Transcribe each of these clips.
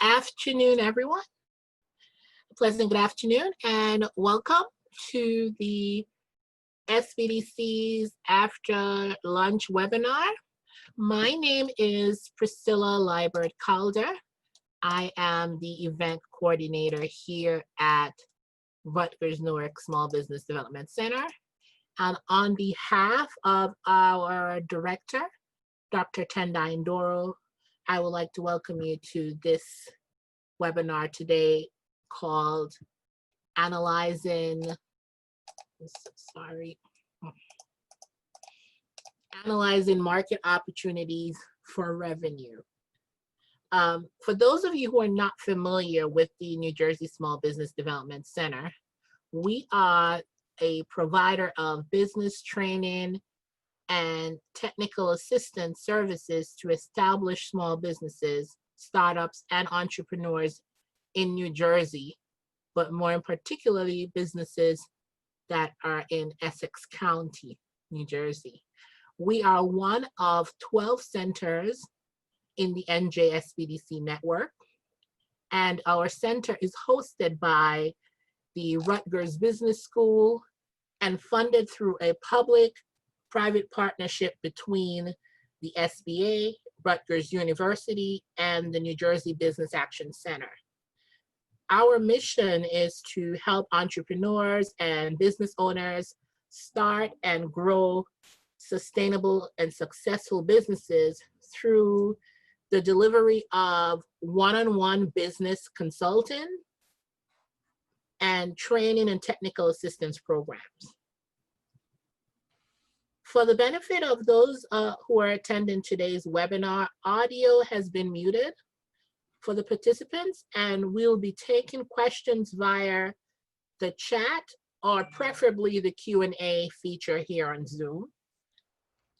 afternoon, everyone. Pleasant good afternoon, and welcome to the SBDC's After Lunch webinar. My name is Priscilla Liebert Calder. I am the event coordinator here at Rutgers-Newark Small Business Development Center. And on behalf of our director, Dr. Tendai Ndoro, I would like to welcome you to this webinar today called Analyzing Market Opportunities for Revenue. For those of you who are not familiar with the New Jersey Small Business Development Center, we are a provider of business training and technical assistance services to establish small businesses, startups, and entrepreneurs in New Jersey, but more in particularly businesses that are in Essex County, New Jersey. We are one of 12 centers in the NJSBDC network, and our center is hosted by the Rutgers Business School and funded through a public-private partnership between the SBA, Rutgers University, and the New Jersey Business Action Center. Our mission is to help entrepreneurs and business owners start and grow sustainable and successful businesses through the delivery of one-on-one business consulting and training and technical assistance programs. For the benefit of those who are attending today's webinar, audio has been muted for the participants, and we'll be taking questions via the chat or preferably the Q&A feature here on Zoom.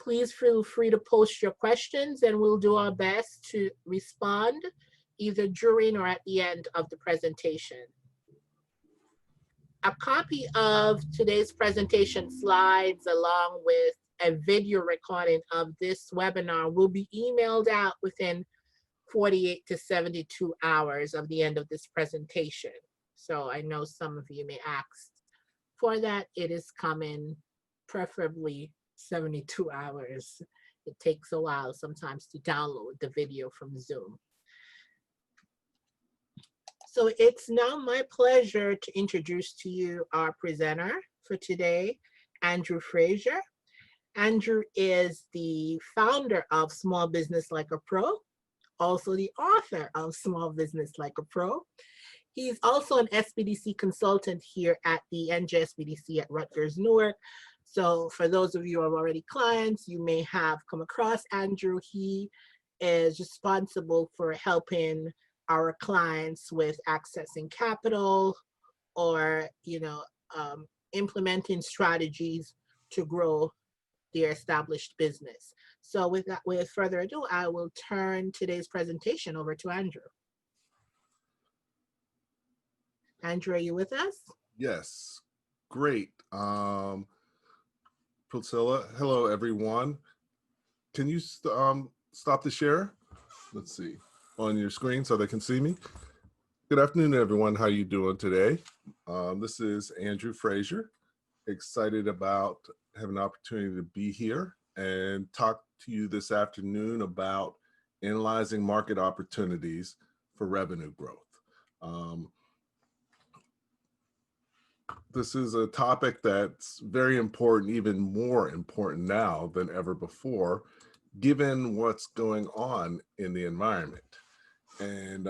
Please feel free to post your questions and we'll do our best to respond either during or at the end of the presentation. A copy of today's presentation slides along with a video recording of this webinar will be emailed out within 48 to 72 hours of the end of this presentation. So I know some of you may ask for that. It is coming preferably 72 hours. It takes a while sometimes to download the video from Zoom. So it's now my pleasure to introduce to you our presenter for today, Andrew Frazier. Andrew is the founder of Small Business Like a Pro, also the author of Small Business Like a Pro. He's also an SBDC consultant here at the NJSBDC at Rutgers-Newark. So for those of you who are already clients, you may have come across Andrew. He is responsible for helping our clients with accessing capital or implementing strategies to grow their established business. So with further ado, I will turn today's presentation over to Andrew. Andrew, are you with us? Yes, great. Priscilla, hello everyone. Can you stop the share? Let's see, on your screen so they can see me. Good afternoon, everyone. How you doing today? This is Andrew Frazier. Excited about having an opportunity to be here and talk to you this afternoon about analyzing market opportunities for revenue growth. This is a topic that's very important, even more important now than ever before, given what's going on in the environment. And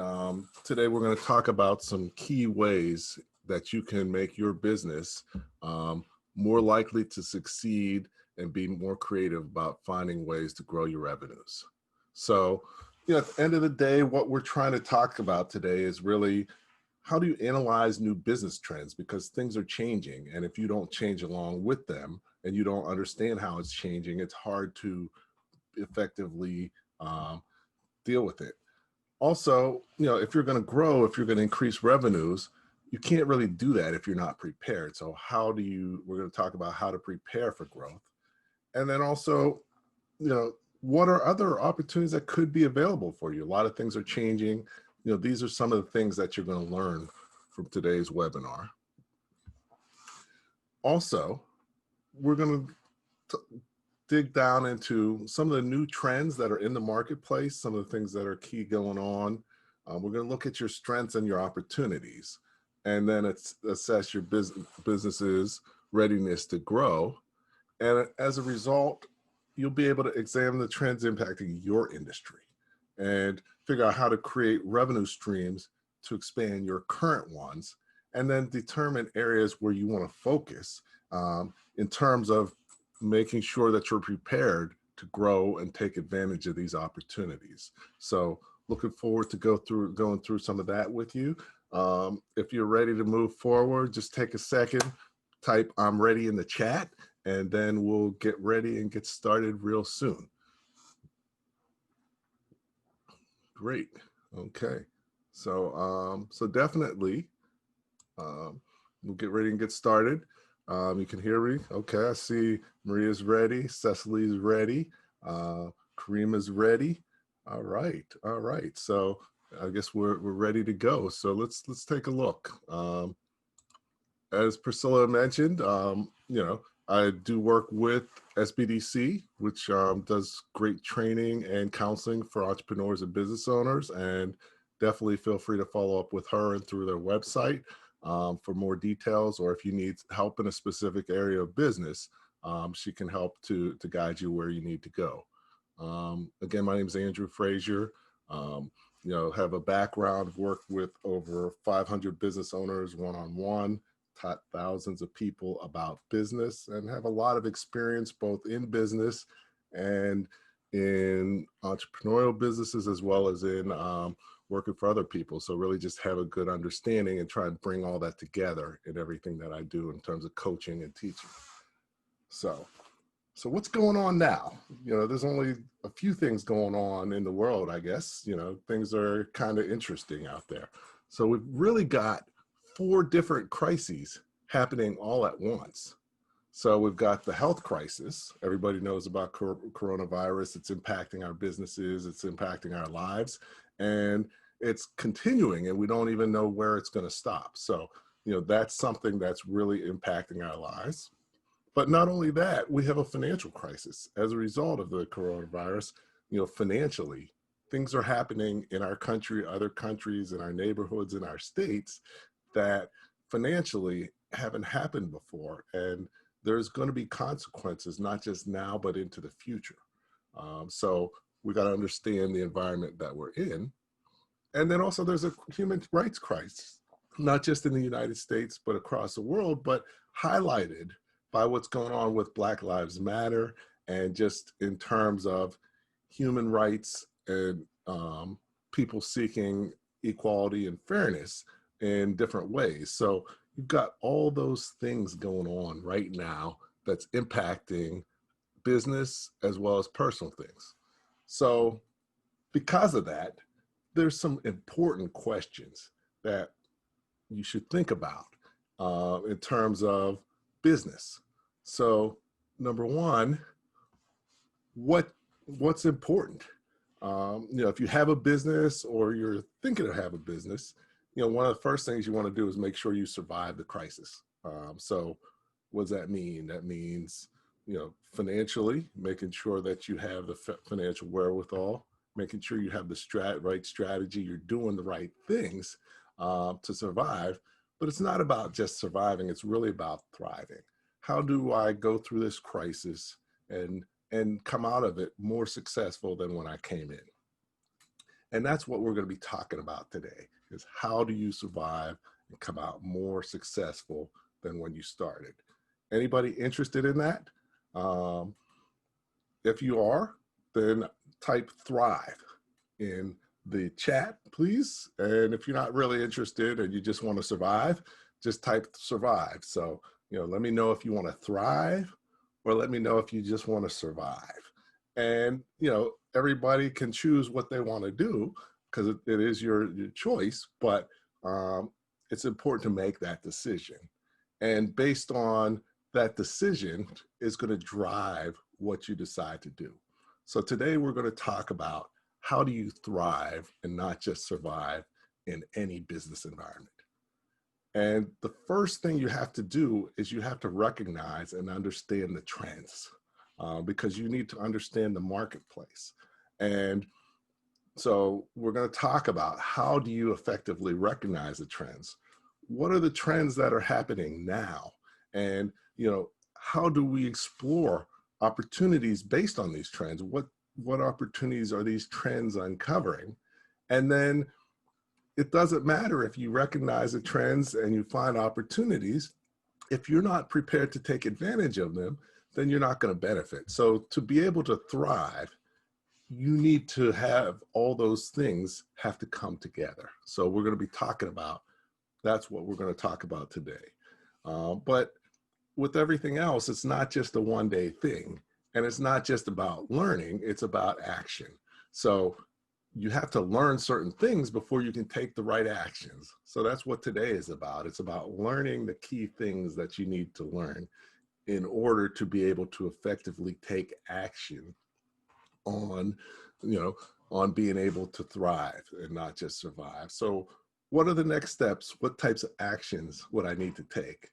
today we're going to talk about some key ways that you can make your business more likely to succeed and be more creative about finding ways to grow your revenues. So, at the end of the day, what we're trying to talk about today is really how do you analyze new business trends, because things are changing. And if you don't change along with them and you don't understand how it's changing, it's hard to effectively deal with it. Also, if you're going to grow, if you're going to increase revenues, you can't really do that if you're not prepared. So we're going to talk about how to prepare for growth. And then also, what are other opportunities that could be available for you? A lot of things are changing. these are some of the things that you're going to learn from today's webinar. Also, we're going to dig down into some of the new trends that are in the marketplace, some of the things that are key going on. We're going to look at your strengths and your opportunities, and then assess your business's readiness to grow. And as a result, you'll be able to examine the trends impacting your industry and figure out how to create revenue streams to expand your current ones, and then determine areas where you want to focus in terms of making sure that you're prepared to grow and take advantage of these opportunities. So looking forward to going through some of that with you. If you're ready to move forward, just take a second, type "I'm ready" in the chat, and then we'll get ready and get started real soon. Great. Okay. So definitely we'll get ready and get started. You can hear me. Okay. I see Maria's ready. Cecily's ready. Karima's ready. All right. All right. So I guess we're ready to go. So let's take a look. As Priscilla mentioned, I do work with SBDC, which does great training and counseling for entrepreneurs and business owners, and definitely feel free to follow up with her and through their website for more details, or if you need help in a specific area of business, she can help to guide you where you need to go. Again, my name is Andrew Frazier. Have a background, I've worked with over 500 business owners one-on-one, taught thousands of people about business, and have a lot of experience both in business and in entrepreneurial businesses, as well as in working for other people. So really just have a good understanding and try and bring all that together in everything that I do in terms of coaching and teaching. So what's going on now? There's only a few things going on in the world, I guess. Things are kind of interesting out there. So we've really got 4 different crises happening all at once. So we've got the health crisis. Everybody knows about coronavirus. It's impacting our businesses. It's impacting our lives. And it's continuing, and we don't even know where it's going to stop. So, that's something that's really impacting our lives. But not only that, we have a financial crisis as a result of the coronavirus. Financially, things are happening in our country, other countries, in our neighborhoods, in our states that financially haven't happened before. And there's going to be consequences, not just now, but into the future. So we got to understand the environment that we're in. And then also there's a human rights crisis, not just in the United States, but across the world, but highlighted by what's going on with Black Lives Matter, and just in terms of human rights and people seeking equality and fairness in different ways. So you've got all those things going on right now that's impacting business as well as personal things. So because of that, there's some important questions that you should think about in terms of business. So number one, what's important? If you have a business or you're thinking of have a business, one of the first things you want to do is make sure you survive the crisis. So what does that mean? That means, financially, making sure that you have the financial wherewithal, making sure you have the right strategy, you're doing the right things to survive. But it's not about just surviving, it's really about thriving. How do I go through this crisis and come out of it more successful than when I came in? And that's what we're going to be talking about today, is how do you survive and come out more successful than when you started? Anybody interested in that? If you are, then type "thrive" in the chat, please. And if you're not really interested and you just want to survive, just type "survive." So, let me know if you want to thrive, or let me know if you just want to survive. And, everybody can choose what they want to do, because it is your choice, but it's important to make that decision. And based on that decision is going to drive what you decide to do. So today we're going to talk about how do you thrive and not just survive in any business environment. And the first thing you have to do is you have to recognize and understand the trends, because you need to understand the marketplace. And so we're going to talk about how do you effectively recognize the trends? What are the trends that are happening now? And, how do we explore opportunities based on these trends? What opportunities are these trends uncovering? And then it doesn't matter if you recognize the trends and you find opportunities. If you're not prepared to take advantage of them, then you're not going to benefit. So to be able to thrive, you need to have all those things have to come together. So we're going to be talking about, that's what we're going to talk about today. But with everything else, it's not just a one-day thing. And it's not just about learning, it's about action. So you have to learn certain things before you can take the right actions. So that's what today is about. It's about learning the key things that you need to learn in order to be able to effectively take action on, on being able to thrive and not just survive. So what are the next steps? What types of actions would I need to take?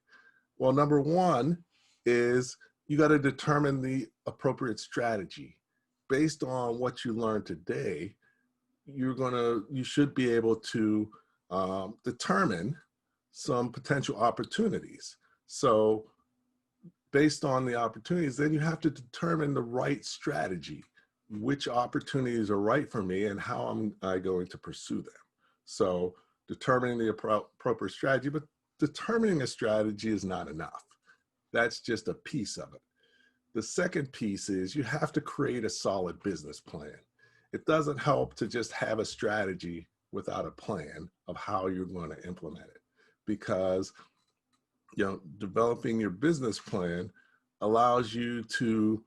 Well, number one is you got to determine the appropriate strategy. Based on what you learned today, you should be able to determine some potential opportunities. So based on the opportunities, then you have to determine the right strategy. Which opportunities are right for me and how am I going to pursue them? So determining the appropriate strategy, but determining a strategy is not enough. That's just a piece of it. The second piece is you have to create a solid business plan. It doesn't help to just have a strategy without a plan of how you're going to implement it, because developing your business plan allows you to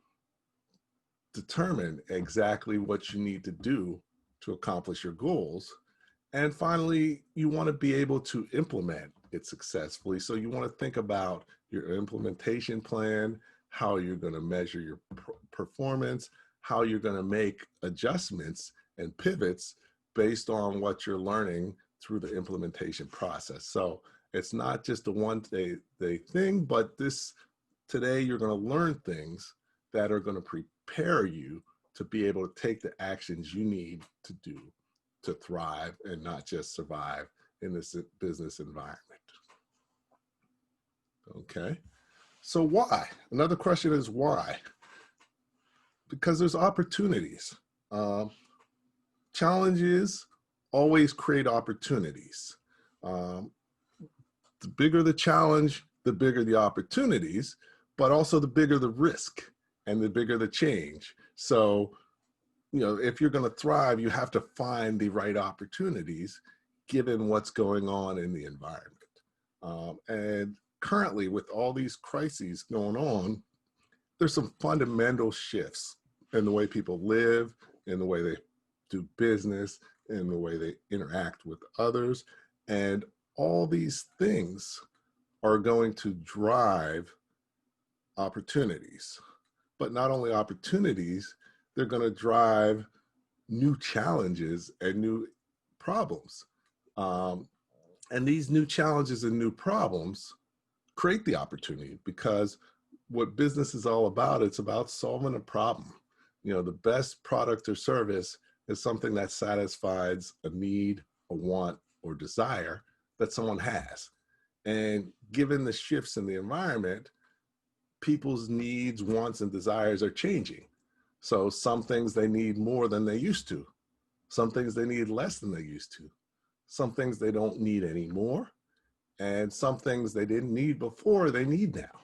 determine exactly what you need to do to accomplish your goals. And finally, you want to be able to implement it successfully. So you want to think about your implementation plan, how you're going to measure your performance, how you're going to make adjustments and pivots based on what you're learning through the implementation process. So it's not just a one-day thing, but today you're going to learn things that are going to prepare you to be able to take the actions you need to do to thrive and not just survive in this business environment. Okay, so why? Another question is why? Because there's opportunities. Challenges always create opportunities. The bigger the challenge, the bigger the opportunities, but also the bigger the risk and the bigger the change. So, if you're going to thrive, you have to find the right opportunities given what's going on in the environment. And currently, with all these crises going on, there's some fundamental shifts in the way people live, in the way they do business, in the way they interact with others. And all these things are going to drive opportunities. But not only opportunities, they're going to drive new challenges and new problems. And these new challenges and new problems create the opportunity, because what business is all about, it's about solving a problem. The best product or service is something that satisfies a need, a want, or desire that someone has. And given the shifts in the environment, people's needs, wants, and desires are changing. So some things they need more than they used to. Some things they need less than they used to. Some things they don't need anymore. And some things they didn't need before, they need now.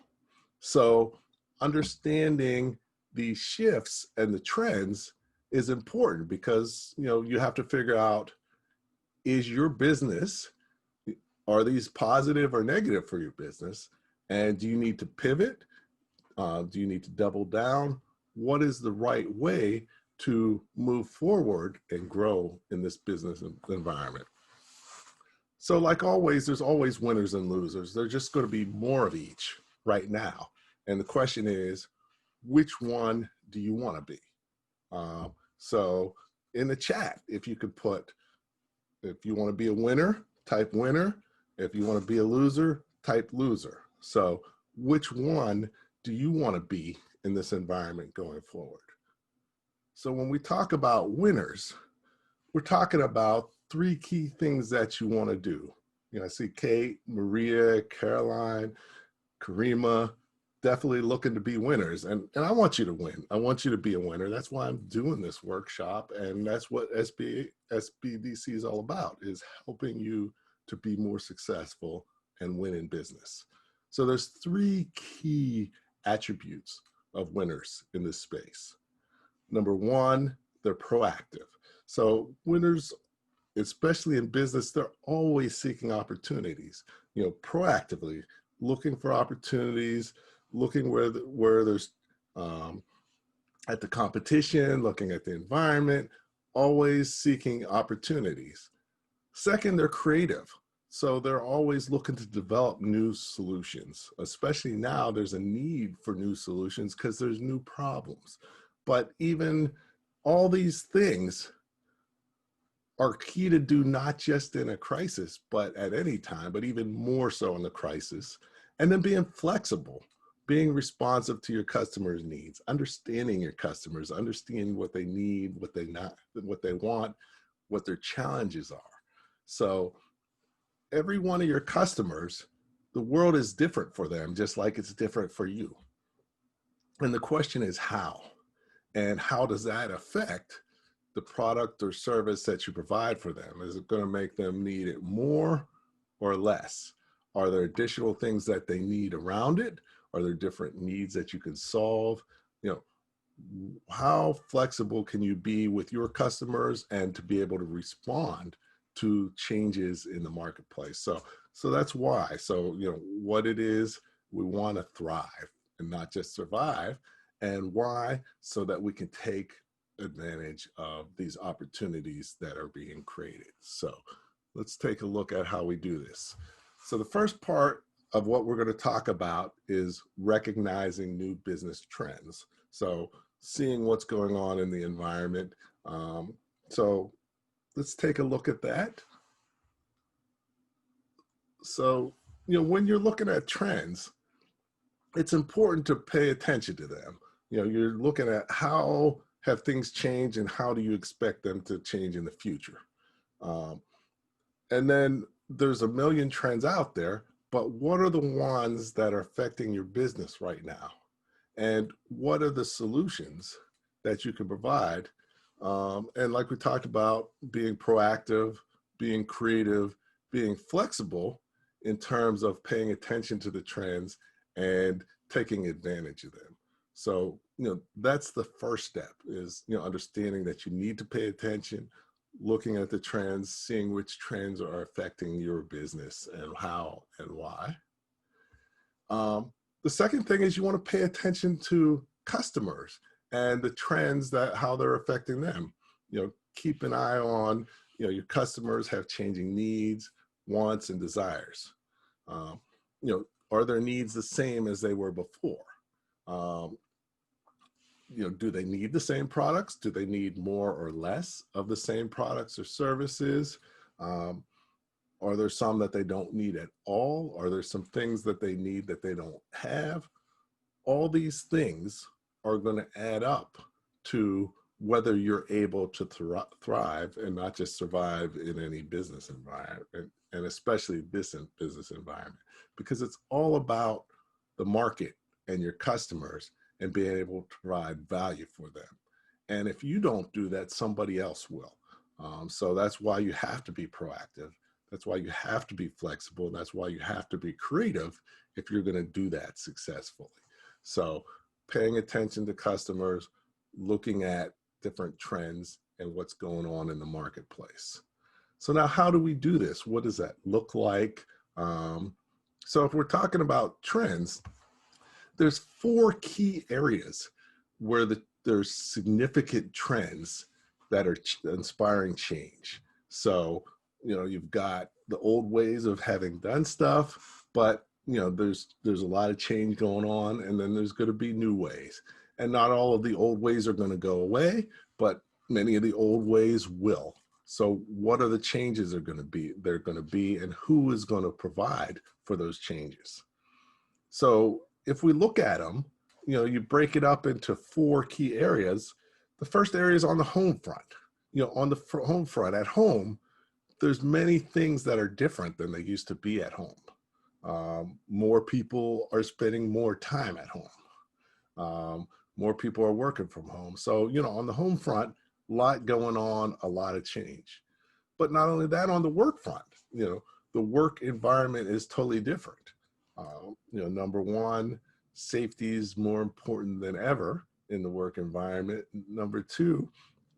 So understanding the shifts and the trends is important, because you have to figure out, is your business, are these positive or negative for your business? And do you need to pivot? Do you need to double down? What is the right way to move forward and grow in this business environment? So like always, there's always winners and losers. There's just going to be more of each right now. And the question is, which one do you want to be? So in the chat, if you could put If you want to be a winner, type winner. If you want to be a loser, type loser. So which one do you want to be in this environment going forward? So when we talk about winners, we're talking about 3 key things that you want to do. You know, I see Kate, Maria, Caroline, Karima, definitely looking to be winners. And I want you to win. I want you to be a winner. That's why I'm doing this workshop. And that's what SBDC is all about, is helping you to be more successful and win in business. So there's 3 key attributes of winners in this space. Number 1, they're proactive. So winners, especially in business, they're always seeking opportunities, you know, proactively looking for opportunities, looking where there's at the competition, looking at the environment, always seeking opportunities. Second, they're creative. So they're always looking to develop new solutions, especially now there's a need for new solutions because there's new problems. But even all these things are key to do, not just in a crisis, but at any time, but even more so in the crisis. And then being flexible, being responsive to your customers' needs, understanding your customers, understanding what they need, what they want, what their challenges are. So every one of your customers, the world is different for them, just like it's different for you. And the question is how? And how does that affect the product or service that you provide for them? Is it going to make them need it more or less? Are there additional things that they need around it? Are there different needs that you can solve? You know, how flexible can you be with your customers and to be able to respond to changes in the marketplace? So that's why. So, you know, what it is, we want to thrive and not just survive. And why? So that we can take advantage of these opportunities that are being created. So let's take a look at how we do this. So the first part of what we're going to talk about is recognizing new business trends. So seeing what's going on in the environment. So let's take a look at that. So, you know, when you're looking at trends, it's important to pay attention to them. You know, you're looking at how have things changed and how do you expect them to change in the future. And then there's a million trends out there, but what are the ones that are affecting your business right now? And what are the solutions that you can provide? And like we talked about, being proactive, being creative, being flexible in terms of paying attention to the trends and taking advantage of them. So, you know, that's the first step, is, you know, understanding that you need to pay attention, looking at the trends, seeing which trends are affecting your business and how and why. The second thing is you want to pay attention to customers and the trends, that how they're affecting them. You know, keep an eye on, you know, your customers have changing needs, wants, and desires. You know, are their needs the same as they were before? You know, do they need the same products? Do they need more or less of the same products or services? Are there some that they don't need at all? Are there some things that they need that they don't have? All these things are going to add up to whether you're able to thrive and not just survive in any business environment, and especially this business environment, because it's all about the market and your customers and being able to provide value for them. And if you don't do that, somebody else will. So that's why you have to be proactive. That's why you have to be flexible. That's why you have to be creative if you're going to do that successfully. So paying attention to customers, looking at different trends and what's going on in the marketplace. So now, how do we do this? What does that look like? So if we're talking about trends, there's 4 key areas where there's significant trends that are inspiring change. So, you know, you've got the old ways of having done stuff, but, you know, there's a lot of change going on, and then there's going to be new ways. And not all of the old ways are going to go away, but many of the old ways will. So what are the changes they're going to be, and who is going to provide for those changes? So if we look at them, you break it up into 4 key areas. The first area is on the home front. On the home front, at home, there's many things that are different than they used to be at home. More people are spending more time at home. More people are working from home. So, on the home front, a lot going on, a lot of change. But not only that, on the work front, the work environment is totally different. Number one, safety is more important than ever in the work environment. Number two,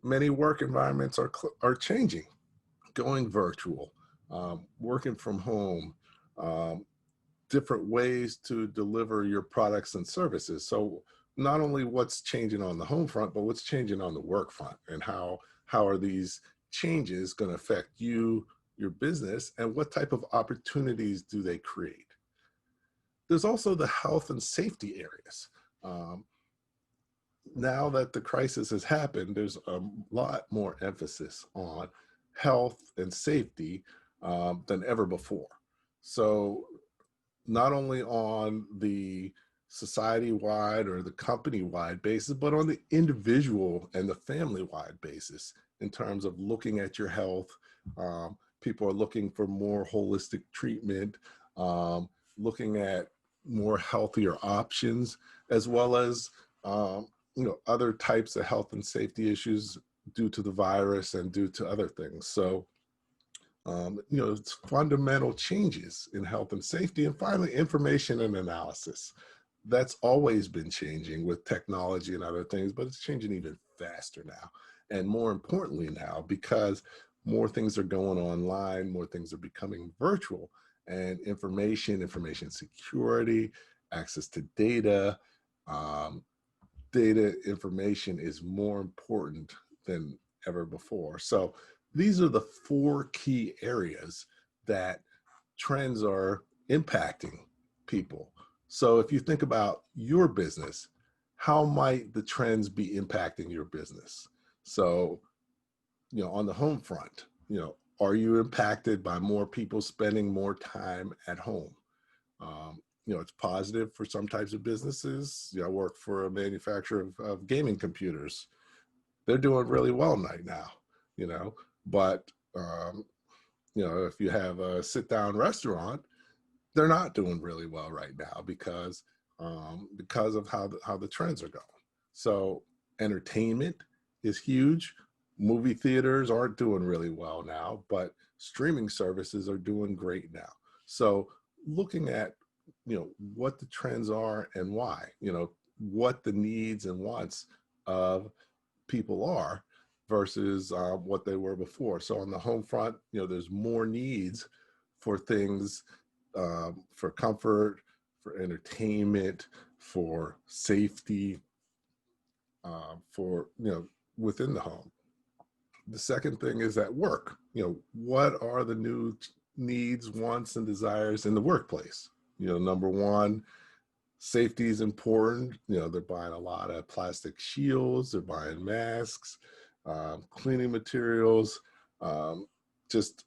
many work environments are changing, going virtual, working from home, different ways to deliver your products and services. So not only what's changing on the home front, but what's changing on the work front, and how are these changes going to affect you, your business, and what type of opportunities do they create? There's also the health and safety areas. Now that the crisis has happened, there's a lot more emphasis on health and safety than ever before. So not only on the society-wide or the company-wide basis, but on the individual and the family-wide basis in terms of looking at your health. People are looking for more holistic treatment, looking at more healthier options, as well as other types of health and safety issues due to the virus and due to other things. So it's fundamental changes in health and safety. And finally, information and analysis. That's always been changing with technology and other things, but it's changing even faster now. And more importantly now, because more things are going online, more things are becoming virtual, and information security, access to data, data information is more important than ever before. So these are the 4 key areas that trends are impacting people. So if you think about your business, how might the trends be impacting your business? So, on the home front, are you impacted by more people spending more time at home? It's positive for some types of businesses. I work for a manufacturer of gaming computers. They're doing really well right now, but if you have a sit-down restaurant, they're not doing really well right now because of how the trends are going. So entertainment is huge. Movie theaters aren't doing really well now, but streaming services are doing great now. So looking at what the trends are and why, what the needs and wants of people are versus what they were before. So on the home front, there's more needs for things, for comfort, for entertainment, for safety, for within the home. The second thing is at work. What are the new needs, wants, and desires in the workplace? Number one, safety is important. They're buying a lot of plastic shields, they're buying masks, cleaning materials, just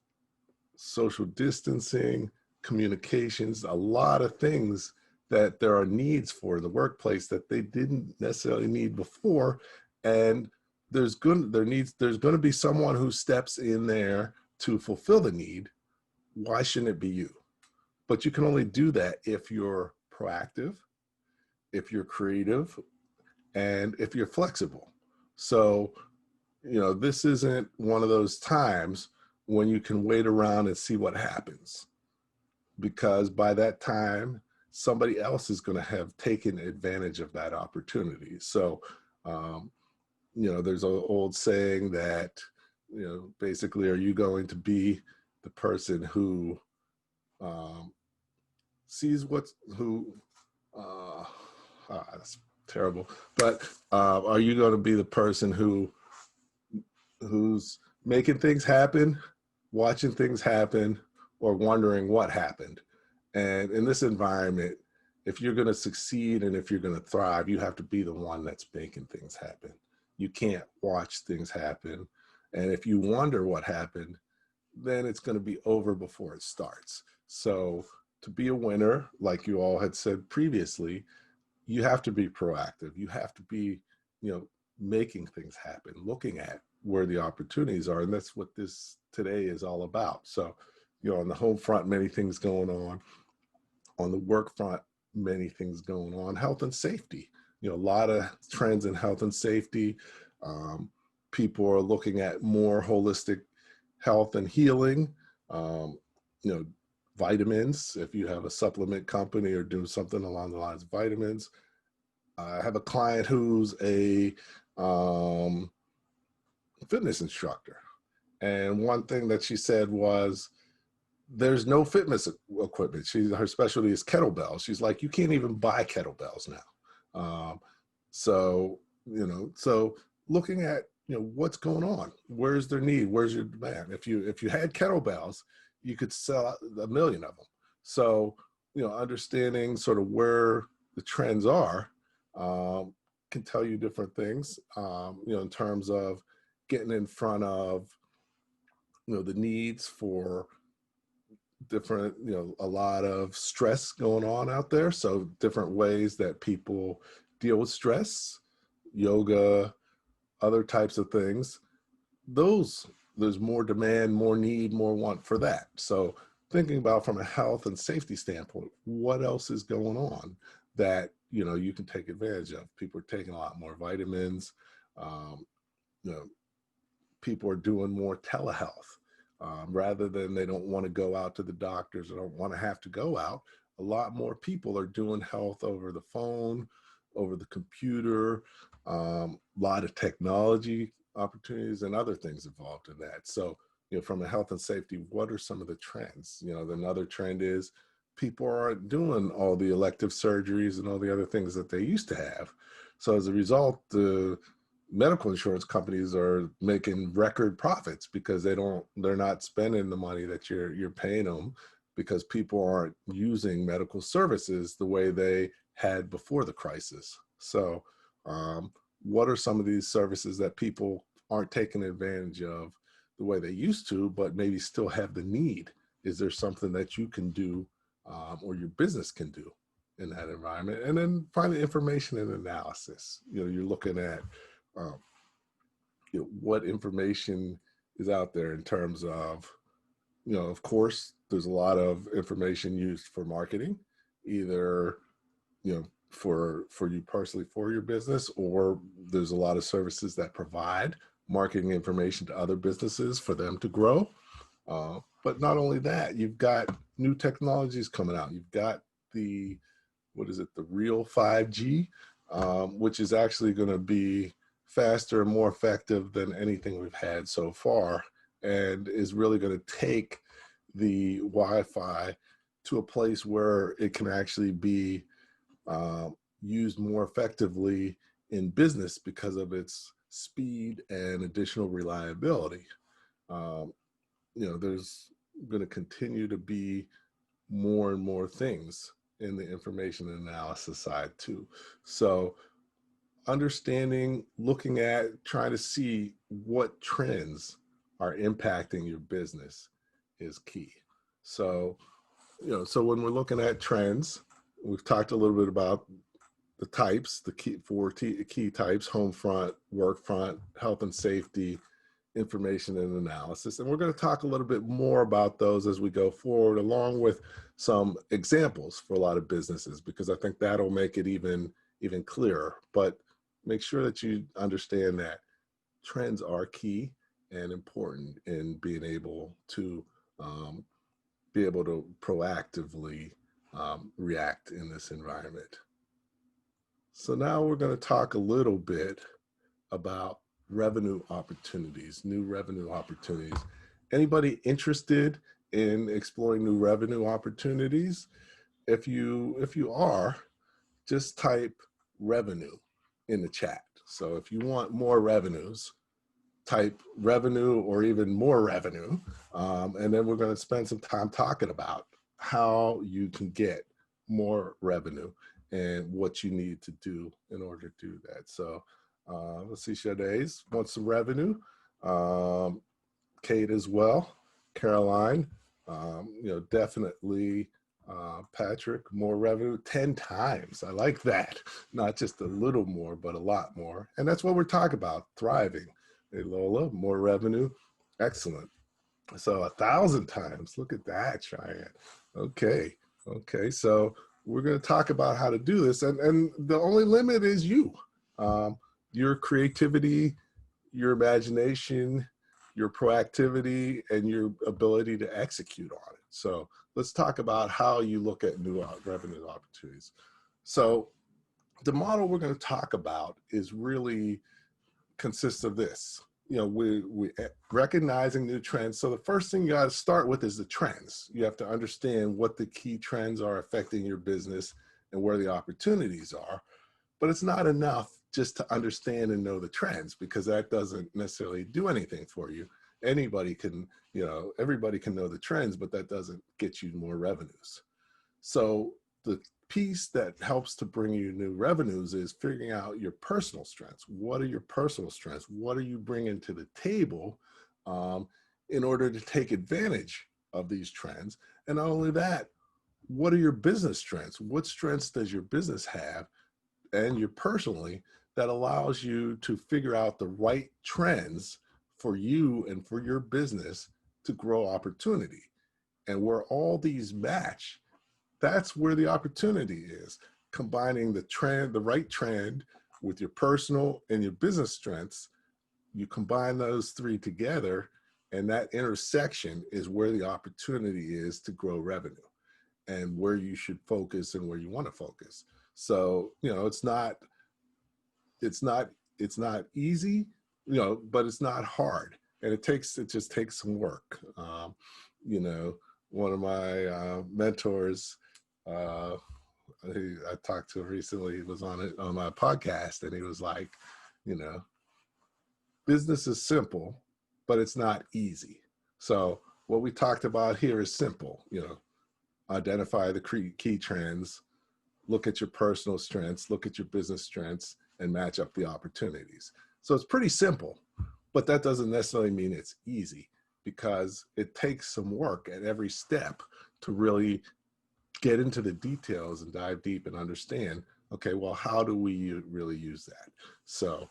social distancing, communications, a lot of things that there are needs for in the workplace that they didn't necessarily need before. And there's going to be someone who steps in there to fulfill the need. Why shouldn't it be you? But you can only do that if you're proactive, if you're creative, and if you're flexible. So, this isn't one of those times when you can wait around and see what happens, because by that time, somebody else is going to have taken advantage of that opportunity. So, there's an old saying that, basically, are you going to be the person who sees that's terrible, but are you going to be the person who's making things happen, watching things happen, or wondering what happened? And in this environment, if you're going to succeed and if you're going to thrive, you have to be the one that's making things happen. You can't watch things happen And if you wonder what happened, then it's going to be over before it starts. So to be a winner, like you all had said previously, you have to be proactive. You have to be, making things happen, looking at where the opportunities are. And that's what this today is all about. So, on the home front, many things going on the work front, many things going on, health and safety, a lot of trends in health and safety. Um, People are looking at more holistic health and healing, um, you know, vitamins. If you have a supplement company or do something along the lines of vitamins, I have a client who's a fitness instructor. And one thing that she said was, there's no fitness equipment. Her specialty is kettlebells. She's like, you can't even buy kettlebells now. So, so looking at, what's going on, where's their need, where's your demand? If you had kettlebells, you could sell 1 million of them. So, understanding sort of where the trends are can tell you different things, in terms of getting in front of, the needs for different, a lot of stress going on out there. So different ways that people deal with stress, yoga, other types of things. There's more demand, more need, more want for that. So thinking about from a health and safety standpoint, what else is going on that, you can take advantage of? People are taking a lot more vitamins. You know, People are doing more telehealth. Rather than they don't want to go out to the doctors or don't want to have to go out, a lot more people are doing health over the phone, over the computer, a lot of technology opportunities and other things involved in that. So, from a health and safety, what are some of the trends? Another trend is people aren't doing all the elective surgeries and all the other things that they used to have. So as a result, the medical insurance companies are making record profits because they're not spending the money that you're paying them, because people aren't using medical services the way they had before the crisis. So what are some of these services that people aren't taking advantage of the way they used to, but maybe still have the need? Is there something that you can do, or your business can do in that environment? And then finally, information and analysis. You're looking at um, what information is out there in terms of, of course, there's a lot of information used for marketing, either, for you personally, for your business, or there's a lot of services that provide marketing information to other businesses for them to grow. But not only that, you've got new technologies coming out. You've got the real 5G, which is actually going to be faster and more effective than anything we've had so far, and is really going to take the Wi-Fi to a place where it can actually be used more effectively in business because of its speed and additional reliability. There's going to continue to be more and more things in the information analysis side too. So understanding, looking at, trying to see what trends are impacting your business is key. So, so when we're looking at trends, we've talked a little bit about the types, the key types: home front, work front, health and safety, information and analysis. And we're going to talk a little bit more about those as we go forward, along with some examples for a lot of businesses, because I think that'll make it even clearer. But make sure that you understand that trends are key and important in being able to proactively react in this environment. So now we're going to talk a little bit about revenue opportunities, new revenue opportunities. Anybody interested in exploring new revenue opportunities? If you are, just type revenue in the chat. So if you want more revenues, type revenue or even more revenue. And then we're going to spend some time talking about how you can get more revenue and what you need to do in order to do that. So let's see, Shadays wants some revenue. um, Kate as well, Caroline, definitely Patrick, more revenue 10 times. I like that. Not just a little more, but a lot more. And that's what we're talking about, thriving. Hey, Lola, more revenue. Excellent. So 1,000 times. Look at that, Cheyenne. Okay. Okay. So we're going to talk about how to do this. And the only limit is you, um, your creativity, your imagination, your proactivity, and your ability to execute on it. So let's talk about how you look at new revenue opportunities. So the model we're going to talk about is really consists of this. We recognizing new trends. So the first thing you got to start with is the trends. You have to understand what the key trends are affecting your business and where the opportunities are. But it's not enough just to understand and know the trends, because that doesn't necessarily do anything for you. Anybody can, everybody can know the trends, but that doesn't get you more revenues. So the piece that helps to bring you new revenues is figuring out your personal strengths. What are your personal strengths? What are you bringing to the table in order to take advantage of these trends? And not only that, what are your business strengths? What strengths does your business have and you personally that allows you to figure out the right trends for you and for your business to grow opportunity? And where all these match, that's where the opportunity is. Combining the right trend with your personal and your business strengths, you combine those three together, and that intersection is where the opportunity is to grow revenue and where you should focus and where you want to focus. So, it's not easy, but it's not hard. And it just takes some work. One of my mentors, I talked to recently, he was on my podcast, and he was like, business is simple, but it's not easy. So what we talked about here is simple, identify the key trends, look at your personal strengths, look at your business strengths, and match up the opportunities. So it's pretty simple, but that doesn't necessarily mean it's easy, because it takes some work at every step to really get into the details and dive deep and understand, okay, well, how do we really use that? So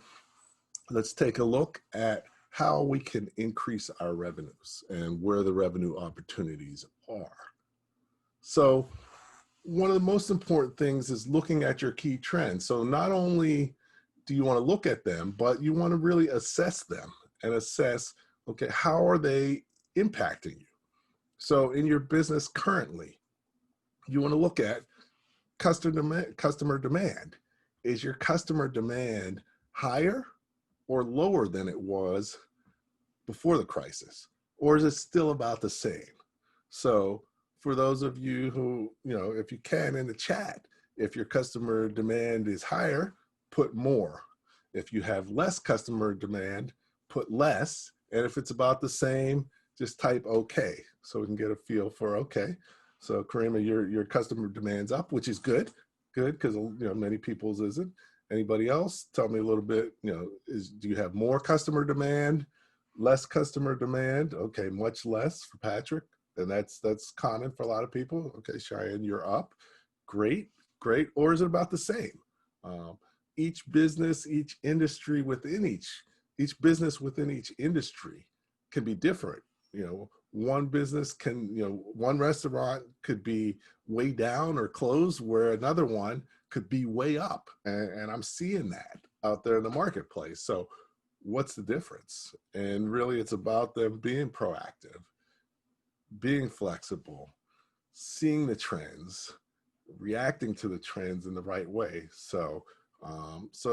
let's take a look at how we can increase our revenues and where the revenue opportunities are. So one of the most important things is looking at your key trends. So not only do you want to look at them, but you want to really assess them and assess, okay, how are they impacting you? So in your business currently, you want to look at customer demand. Is your customer demand higher or lower than it was before the crisis? Or is it still about the same? So for those of you who, if you can in the chat, if your customer demand is higher, put more. If you have less customer demand, put less. And if it's about the same, just type okay, so we can get a feel for okay. So Karima, your customer demand's up, which is good, because many people's isn't. Anybody else? Tell me a little bit. Do you have more customer demand, less customer demand? Okay, much less for Patrick, and that's common for a lot of people. Okay, Cheyenne, you're up. Great. Or is it about the same? Each business, each industry within each business within each industry can be different. One business can, one restaurant could be way down or closed, where another one could be way up. And I'm seeing that out there in the marketplace. So what's the difference? And really it's about them being proactive, being flexible, seeing the trends, reacting to the trends in the right way. So,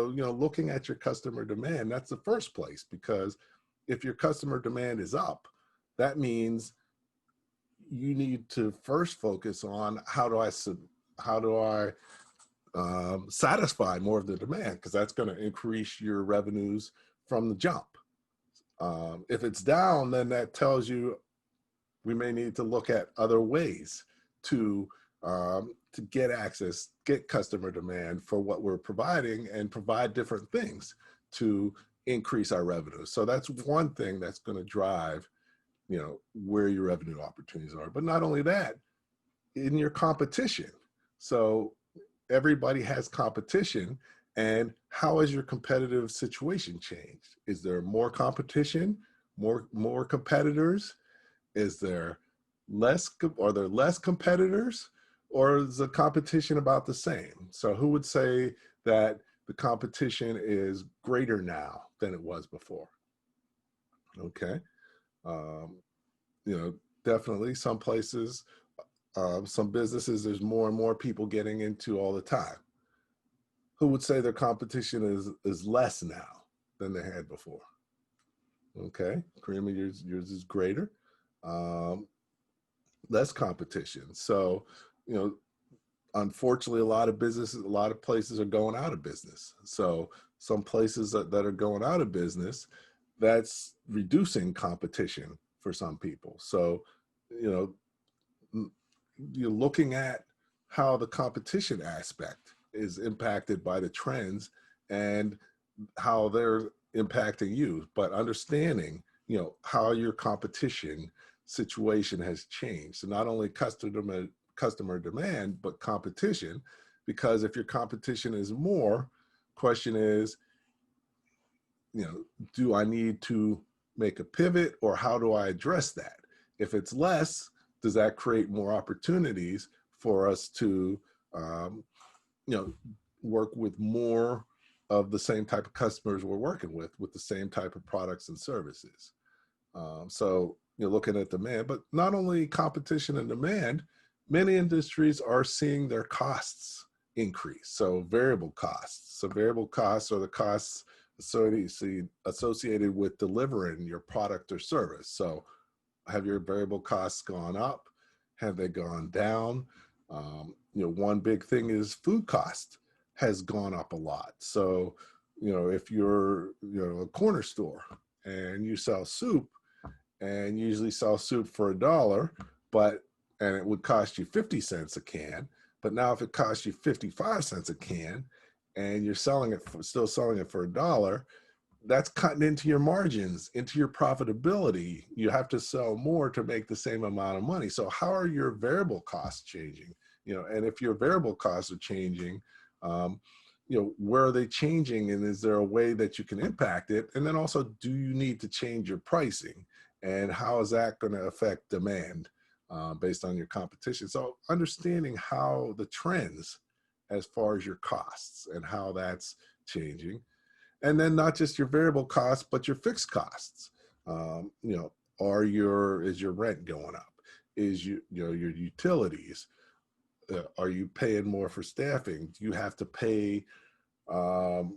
looking at your customer demand, that's the first place, because if your customer demand is up, that means you need to first focus on how do I satisfy more of the demand, because that's going to increase your revenues from the jump. If it's down, then that tells you we may need to look at other ways to get customer demand for what we're providing, and provide different things to increase our revenue. So that's one thing that's going to drive, where your revenue opportunities are. But not only that, in your competition. So everybody has competition, and how has your competitive situation changed? Is there more competition, more competitors? Is there are there less competitors, or is the competition about the same? So who would say that the competition is greater now than it was before? Okay. Um, Definitely some places, some businesses, there's more and more people getting into all the time. Who would say their competition is less now than they had before? Okay, Karima, yours is greater. Um, Less competition. So, you know, unfortunately, a lot of businesses, a lot of places are going out of business. So some places that are going out of business, that's reducing competition for some people. So, you know, you're looking at how the competition aspect is impacted by the trends and how they're impacting you, but understanding, how your competition situation has changed. So not only customer demand, but competition, because if your competition is more, question is, do I need to make a pivot, or how do I address that? If it's less, does that create more opportunities for us to, um, work with more of the same type of customers we're working with the same type of products and services? So you're looking at demand, but not only competition and demand, many industries are seeing their costs increase. So variable costs. So variable costs are the costs associated with delivering your product or service. So have your variable costs gone up? Have they gone down? One big thing is food cost has gone up a lot. So, if you're, a corner store and you sell soup, and usually sell soup for $1, and it would cost you 50 cents a can. But now if it costs you 55 cents a can and you're still selling it for $1, that's cutting into your margins, into your profitability. You have to sell more to make the same amount of money. So how are your variable costs changing? And if your variable costs are changing, where are they changing, and is there a way that you can impact it? And then also, do you need to change your pricing? And how is that going to affect demand based on your competition? So understanding how the trends as far as your costs and how that's changing. And then not just your variable costs, but your fixed costs. Is your rent going up? Is your utilities? Are you paying more for staffing? Do you have to pay more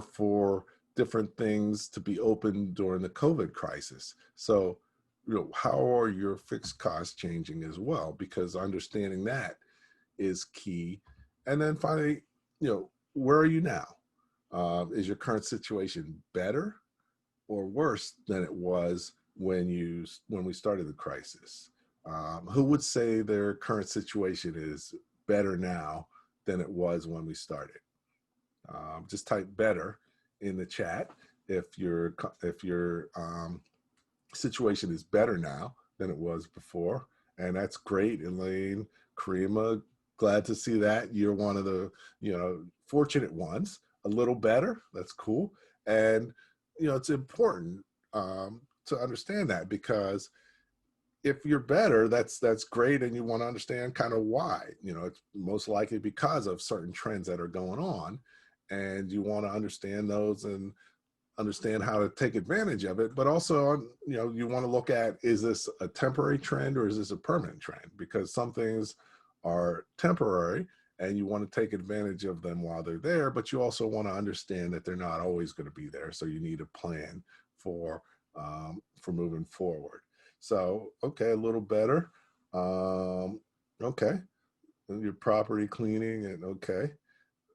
for different things to be open during the COVID crisis? So, how are your fixed costs changing as well? Because understanding that is key. And then finally, where are you now? Is your current situation better or worse than it was when we started the crisis? Who would say their current situation is better now than it was when we started? Just type better in the chat if your situation is better now than it was before. And that's great. Elaine, Karima, glad to see that. You're one of the fortunate ones. A little better, that's cool. And it's important to understand that, because if you're better, that's great, and you want to understand kind of why. It's most likely because of certain trends that are going on, and you want to understand those and understand how to take advantage of it. But also, you want to look at, is this a temporary trend or is this a permanent trend? Because some things are temporary and you want to take advantage of them while they're there, but you also want to understand that they're not always going to be there. So you need a plan for moving forward. So, okay, a little better. Okay, your property cleaning, and okay.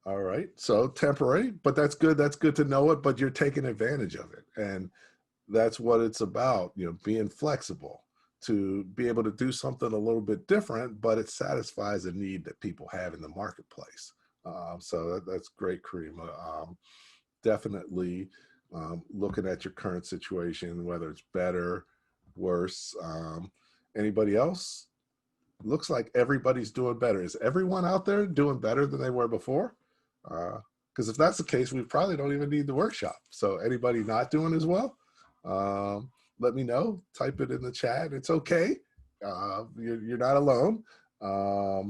All right. So temporary, but that's good. That's good to know it, but you're taking advantage of it. And that's what it's about, being flexible to be able to do something a little bit different, but it satisfies a need that people have in the marketplace. So that's great, Karima. definitely looking at your current situation, whether it's better, worse. Anybody else? Looks like everybody's doing better. Is everyone out there doing better than they were before? Because if that's the case, we probably don't even need the workshop. So anybody not doing as well, let me know. Type it in the chat. It's okay. You're not alone.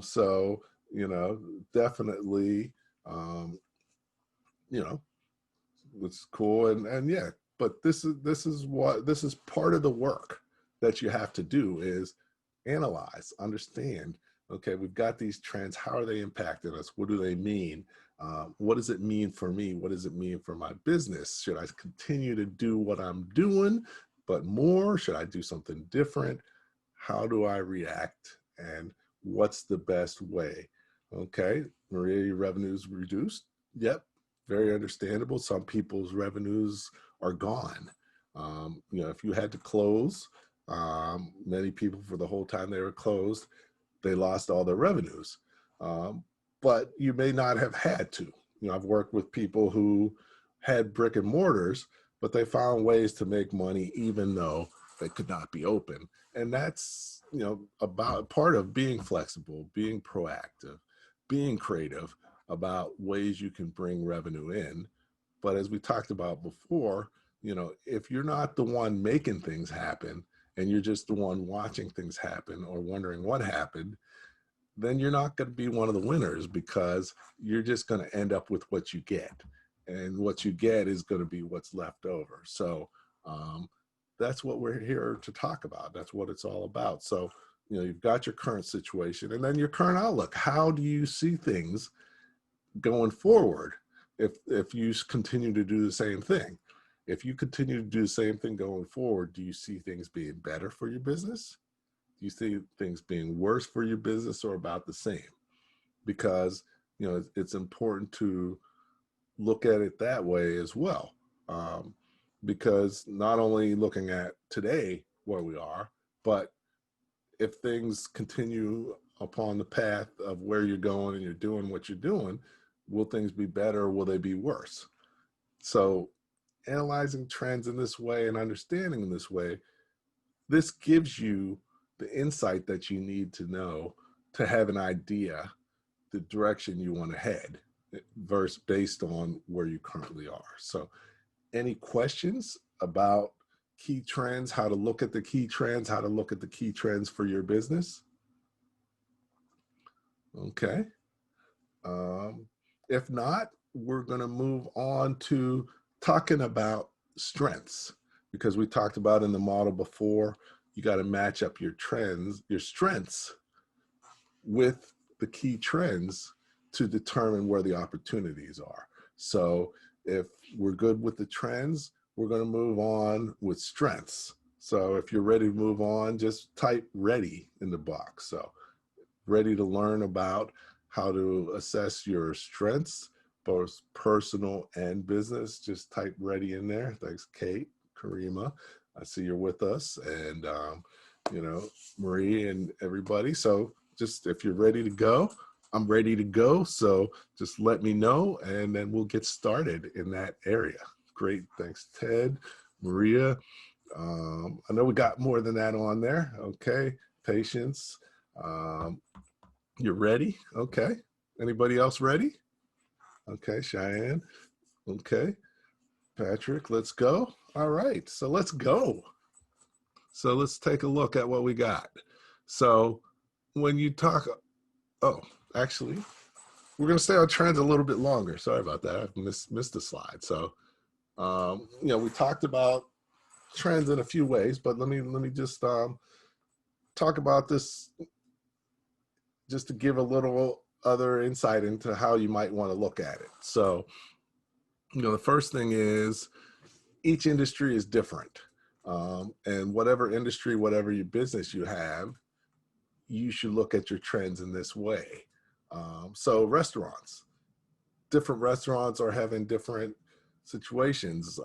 So, definitely, um, you know, it's cool. And yeah, but this is part of the work that you have to do is analyze, understand. Okay, we've got these trends. How are they impacting us? What do they mean? What does it mean for me? What does it mean for my business? Should I continue to do what I'm doing, but more? Should I do something different? How do I react? And what's the best way? Okay, Maria, your revenues reduced. Yep, very understandable. Some people's revenues are gone. If you had to close, many people for the whole time they were closed, they lost all their revenues. But you may not have had to. I've worked with people who had brick and mortars, but they found ways to make money even though they could not be open. And that's, about part of being flexible, being proactive, being creative about ways you can bring revenue in. But as we talked about before, if you're not the one making things happen and you're just the one watching things happen or wondering what happened, then you're not going to be one of the winners because you're just going to end up with what you get. And what you get is going to be what's left over. So that's what we're here to talk about. That's what it's all about. So, you've got your current situation and then your current outlook. How do you see things going forward if you continue to do the same thing? If you continue to do the same thing going forward, do you see things being better for your business? Do you see things being worse for your business or about the same? Because, it's important to look at it that way as well. Because not only looking at today where we are, but if things continue upon the path of where you're going and you're doing what you're doing, will things be better or will they be worse? So analyzing trends in this way and understanding in this way, this gives you the insight that you need to know to have an idea the direction you want to head versus based on where you currently are. So any questions about key trends, how to look at the key trends, how to look at the key trends for your business? Okay. If not, we're going to move on to talking about strengths, because we talked about in the model before, you got to match up your trends, your strengths with the key trends to determine where the opportunities are. So if we're good with the trends, we're going to move on with strengths. So if you're ready to move on, just type ready in the box. So ready to learn about how to assess your strengths, both personal and business. Just type ready in there. Thanks, Kate, Karima. I see you're with us, and Marie and everybody. So just if you're ready to go, I'm ready to go. So just let me know, and then we'll get started in that area. Great. Thanks, Ted, Maria. I know we got more than that on there. Okay. Patience. You're ready? Okay. Anybody else ready? Okay, Cheyenne. Okay. Patrick, let's go. All right. So let's go. So let's take a look at what we got. So when you talk, oh, actually, we're going to stay on trends a little bit longer. Sorry about that. I missed the slide. So, we talked about trends in a few ways, but let me just talk about this just to give a little other insight into how you might want to look at it. So, the first thing is each industry is different. And whatever industry, whatever your business you have, you should look at your trends in this way. So restaurants, different restaurants are having different situations.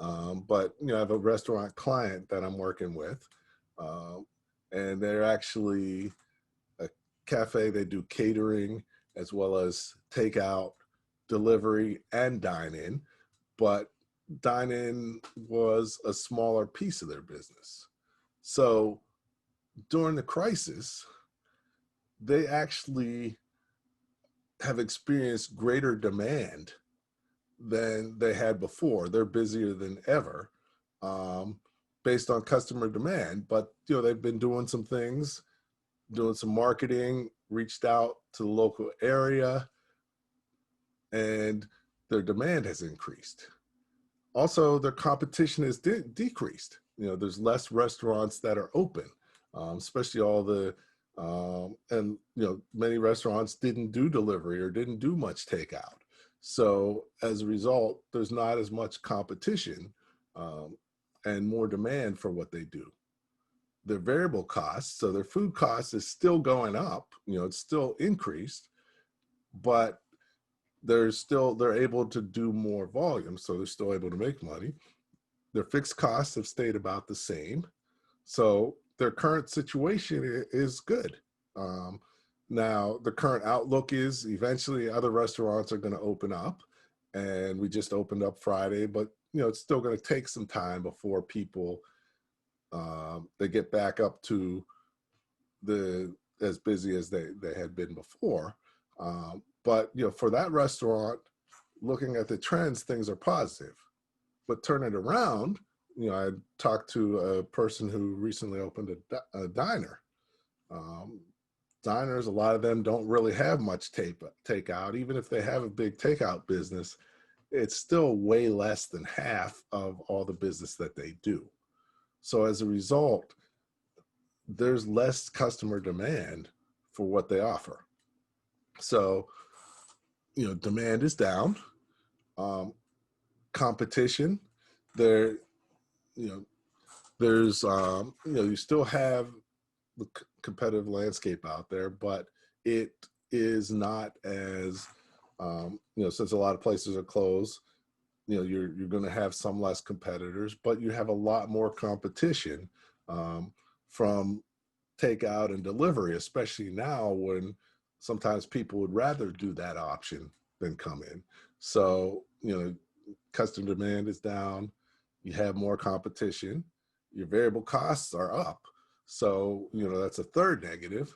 But, I have a restaurant client that I'm working with, and they're actually a cafe. They do catering as well as takeout, delivery, and dine-in. But dine-in was a smaller piece of their business. So during the crisis, they actually have experienced greater demand than they had before. They're busier than ever, um, based on customer demand. But they've been doing some things, doing some marketing, reached out to the local area, and their demand has increased. Also, their competition has decreased. There's less restaurants that are open, especially all the and many restaurants didn't do delivery or didn't do much takeout. So as a result, there's not as much competition, um, and more demand for what they do. Their variable costs, so their food costs is still going up. It's still increased, but they're able to do more volume, so they're still able to make money. Their fixed costs have stayed about the same, so their current situation is good. Um, Now, the current outlook is eventually other restaurants are going to open up, and we just opened up Friday, but it's still going to take some time before people they get back up to the as busy as they had been before. But for that restaurant, looking at the trends, things are positive. But turn it around, I talked to a person who recently opened a diner. Um, Diners, a lot of them don't really have much takeout. Even if they have a big takeout business, it's still way less than half of all the business that they do. So as a result, there's less customer demand for what they offer. So, demand is down. Um, Competition, there, you know, there's, you still have the competitive landscape out there, but it is not as, since a lot of places are closed, you're going to have some less competitors, but you have a lot more competition, from takeout and delivery, especially now when sometimes people would rather do that option than come in. So, customer demand is down, you have more competition, your variable costs are up. So, that's a third negative.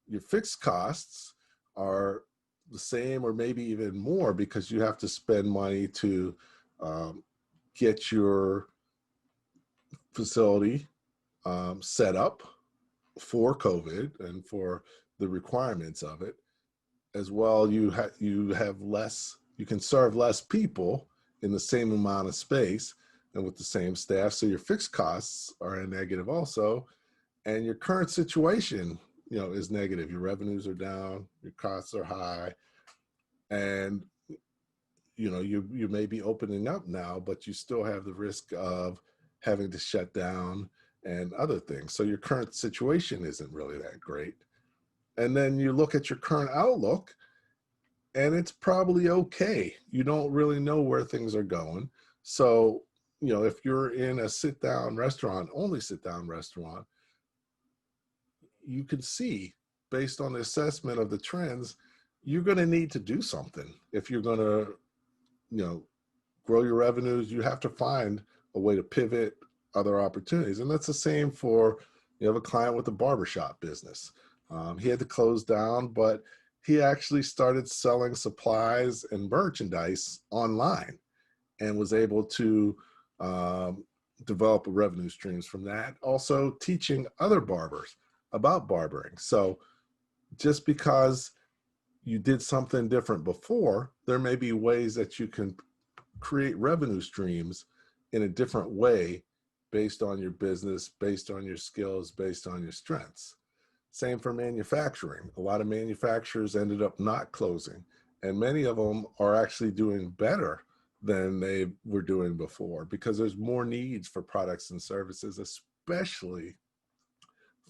Your fixed costs are the same or maybe even more because you have to spend money to um, get your facility set up for COVID and for the requirements of it. As well, you have less, you can serve less people in the same amount of space and with the same staff. So your fixed costs are a negative also, and your current situation, is negative. Your revenues are down, your costs are high, and you may be opening up now, but you still have the risk of having to shut down and other things. So your current situation isn't really that great. And then you look at your current outlook, and it's probably okay. You don't really know where things are going. So, if you're in a sit-down restaurant, only sit-down restaurant, you can see, based on the assessment of the trends, you're going to need to do something. If you're going to, grow your revenues, you have to find a way to pivot other opportunities. And that's the same for, you have a client with a barbershop business. He had to close down, but he actually started selling supplies and merchandise online and was able to develop revenue streams from that. Also teaching other barbers about barbering. So just because you did something different before, there may be ways that you can create revenue streams in a different way based on your business, based on your skills, based on your strengths. Same for manufacturing. A lot of manufacturers ended up not closing, and many of them are actually doing better than they were doing before because there's more needs for products and services, especially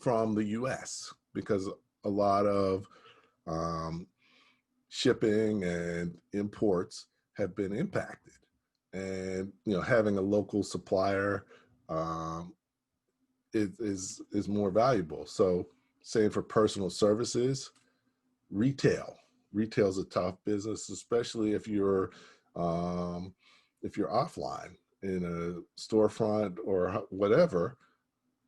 from the US, because a lot of um, shipping and imports have been impacted. And having a local supplier um, is more valuable. So same for personal services. Retail is a tough business, especially if you're um, if you're offline in a storefront or whatever,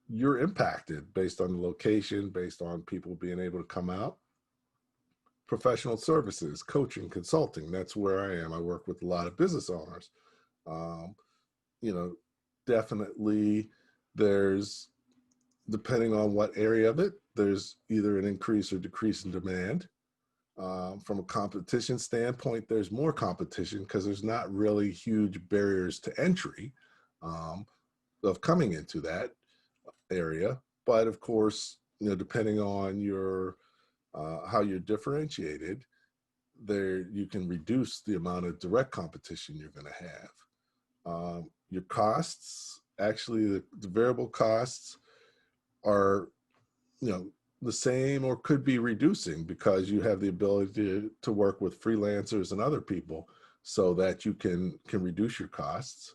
you're impacted based on the location, based on people being able to come out. Professional services, coaching, consulting, that's where I am. I work with a lot of business owners. Um, you know, definitely there's, depending on what area of it, there's either an increase or decrease in demand. From a competition standpoint, there's more competition because there's not really huge barriers to entry um, of coming into that area. But of course, depending on your how you're differentiated, there you can reduce the amount of direct competition you're going to have. Your costs, actually, the variable costs are, you know, the same or could be reducing because you have the ability to work with freelancers and other people so that you can reduce your costs.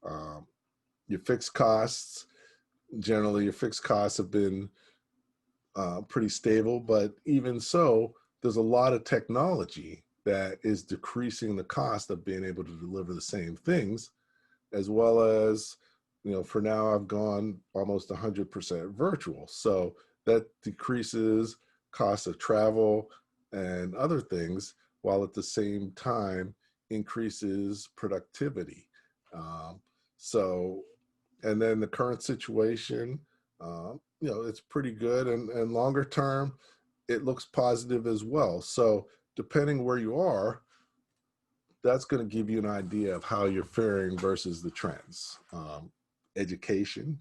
Um, your fixed costs, generally your fixed costs have been pretty stable, but even so, there's a lot of technology that is decreasing the cost of being able to deliver the same things, as well as, for now I've gone almost 100% virtual. So that decreases cost of travel and other things, while at the same time increases productivity. Um, so, and then the current situation, it's pretty good, and longer term, it looks positive as well. So depending where you are, that's going to give you an idea of how you're faring versus the trends. Education,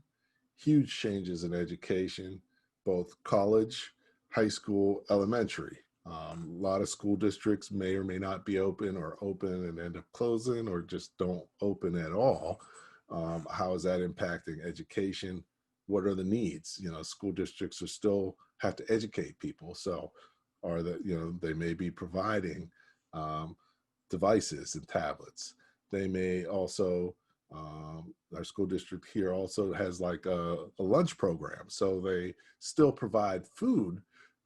huge changes in education, both college, high school, elementary. A lot of school districts may or may not be open, or open and end up closing, or just don't open at all. How is that impacting education? What are the needs? School districts are still have to educate people. So they may be providing devices and tablets. They may also, our school district here also has like a lunch program. So they still provide food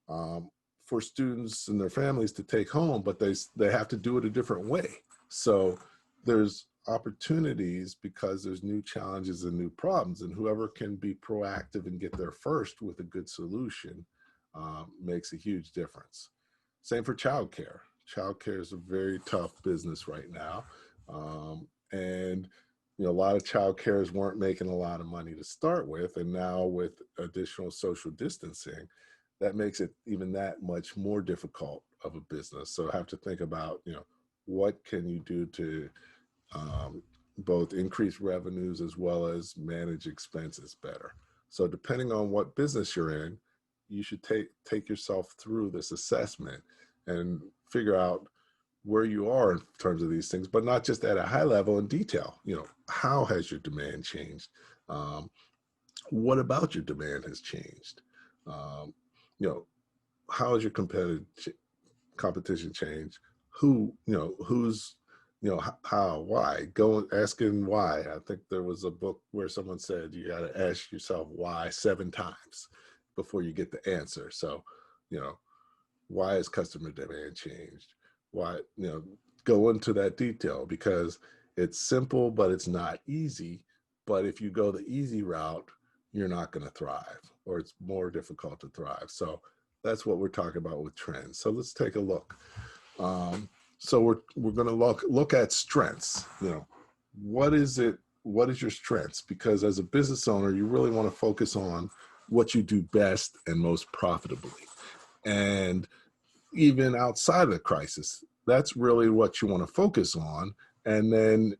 for students and their families to take home, but they have to do it a different way. So there's opportunities because there's new challenges and new problems, and whoever can be proactive and get there first with a good solution makes a huge difference. Same for childcare. Childcare is a very tough business right now. And a lot of childcares weren't making a lot of money to start with. And now with additional social distancing, that makes it even that much more difficult of a business. So I have to think about, what can you do to both increase revenues as well as manage expenses better. So depending on what business you're in, you should take yourself through this assessment and figure out where you are in terms of these things, but not just at a high level in detail. How has your demand changed? What about your demand has changed? Um, how has your competition changed? Who's, how, why? Go asking why. I think there was a book where someone said you got to ask yourself why 7 times before you get the answer. So, why has customer demand changed? Why, go into that detail, because it's simple, but it's not easy. But if you go the easy route, you're not going to thrive, or it's more difficult to thrive. So that's what we're talking about with trends. So let's take a look. So we're going to look at strengths. What is it? What is your strengths? Because as a business owner, you really want to focus on what you do best and most profitably. And even outside of the crisis, that's really what you want to focus on, and then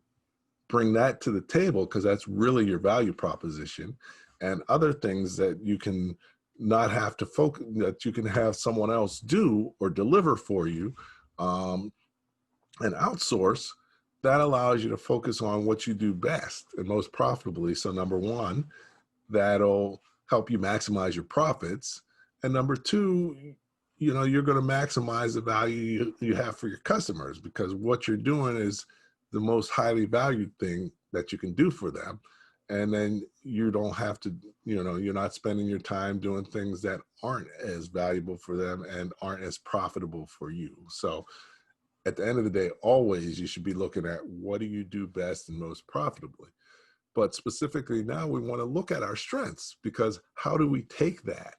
bring that to the table, because that's really your value proposition, and other things that you can not have to focus, that you can have someone else do or deliver for you, and outsource. That allows you to focus on what you do best and most profitably. So number one, that'll help you maximize your profits. And number two, you're going to maximize the value you have for your customers, because what you're doing is the most highly valued thing that you can do for them. And then you don't have to, you're not spending your time doing things that aren't as valuable for them and aren't as profitable for you. So at the end of the day, always you should be looking at what do you do best and most profitably. But specifically now we want to look at our strengths, because how do we take that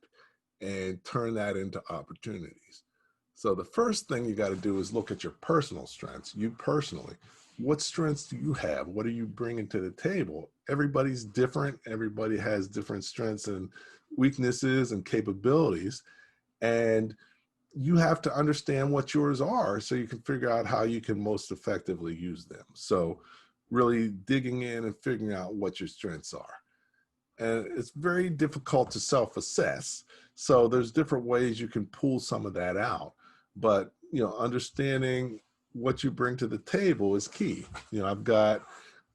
and turn that into opportunities? So the first thing you got to do is look at your personal strengths. You personally, what strengths do you have? What are you bringing to the table? Everybody's different. Everybody has different strengths and weaknesses and capabilities. And you have to understand what yours are so you can figure out how you can most effectively use them. So really digging in and figuring out what your strengths are. And it's very difficult to self-assess. So there's different ways you can pull some of that out. But, understanding what you bring to the table is key. I've got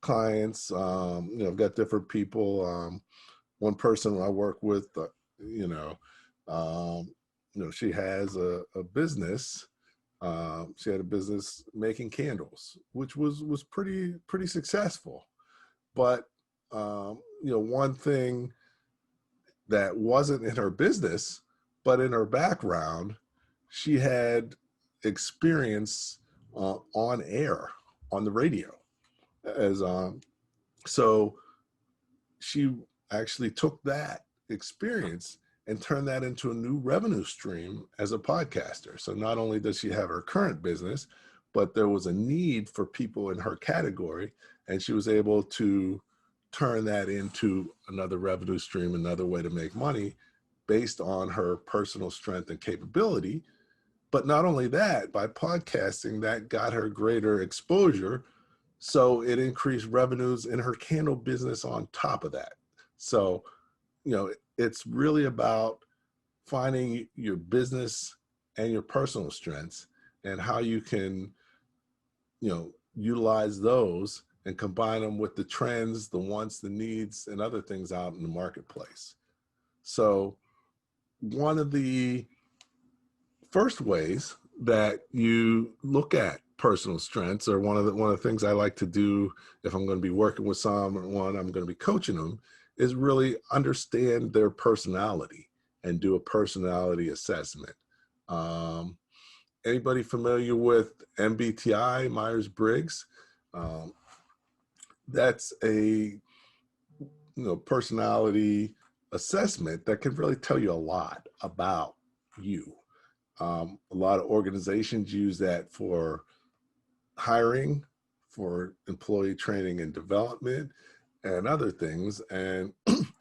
clients, I've got different people. One person I work with, she has a business. She had a business making candles, which was pretty successful. But one thing that wasn't in her business, but in her background, she had experience on air, on the radio, as so she actually took that experience and turned that into a new revenue stream as a podcaster. So not only does she have her current business, but there was a need for people in her category, and she was able to turn that into another revenue stream, another way to make money based on her personal strength and capability. But not only that, by podcasting, that got her greater exposure. So it increased revenues in her candle business on top of that. So, it's really about finding your business and your personal strengths and how you can, utilize those and combine them with the trends, the wants, the needs, and other things out in the marketplace. So one of the first ways that you look at personal strengths, or one of the things I like to do if I'm going to be working with someone, I'm going to be coaching them, is really understand their personality and do a personality assessment. Anybody familiar with MBTI, Myers-Briggs? That's a personality assessment that can really tell you a lot about you. A lot of organizations use that for hiring, for employee training and development, and other things. And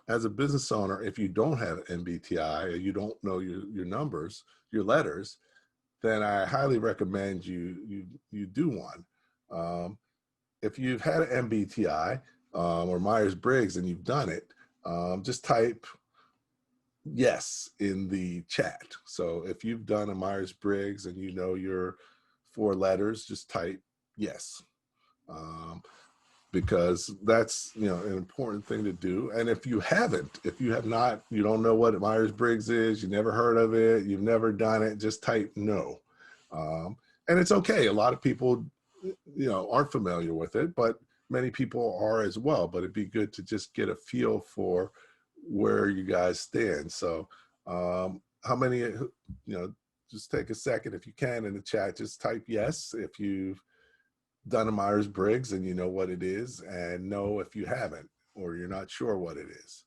as a business owner, if you don't have MBTI, or you don't know your numbers, your letters, then I highly recommend you do one. If you've had an MBTI or Myers-Briggs and you've done it, just type yes in the chat. So if you've done a Myers-Briggs and you know your 4 letters, just type yes, because that's an important thing to do. And if you haven't, if you have not, you don't know what Myers-Briggs is, you never heard of it, you've never done it, just type no. And it's okay. A lot of people aren't familiar with it, but many people are as well. But it'd be good to just get a feel for where you guys stand. So how many, just take a second if you can in the chat, just type yes if you've done a Myers-Briggs and you know what it is, and no if you haven't or you're not sure what it is,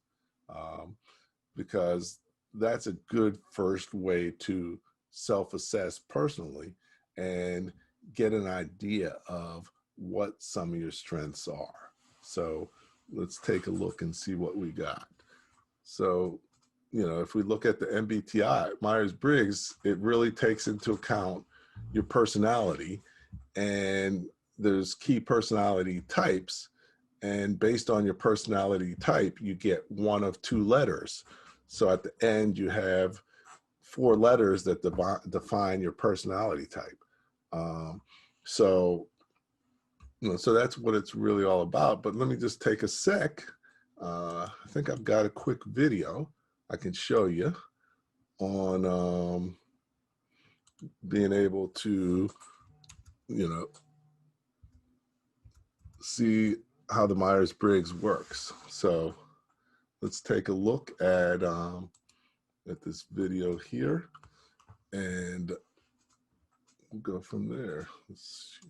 because that's a good first way to self-assess personally and get an idea of what some of your strengths are. So let's take a look and see what we got. So, if we look at the MBTI, Myers-Briggs, it really takes into account your personality, and there's key personality types. And based on your personality type, you get one of 2 letters. So at the end, you have 4 letters that define your personality type. So that's what it's really all about. But let me just take a sec. I think I've got a quick video I can show you on being able to, see how the Myers-Briggs works. So let's take a look at this video here, and we'll go from there. Let's see.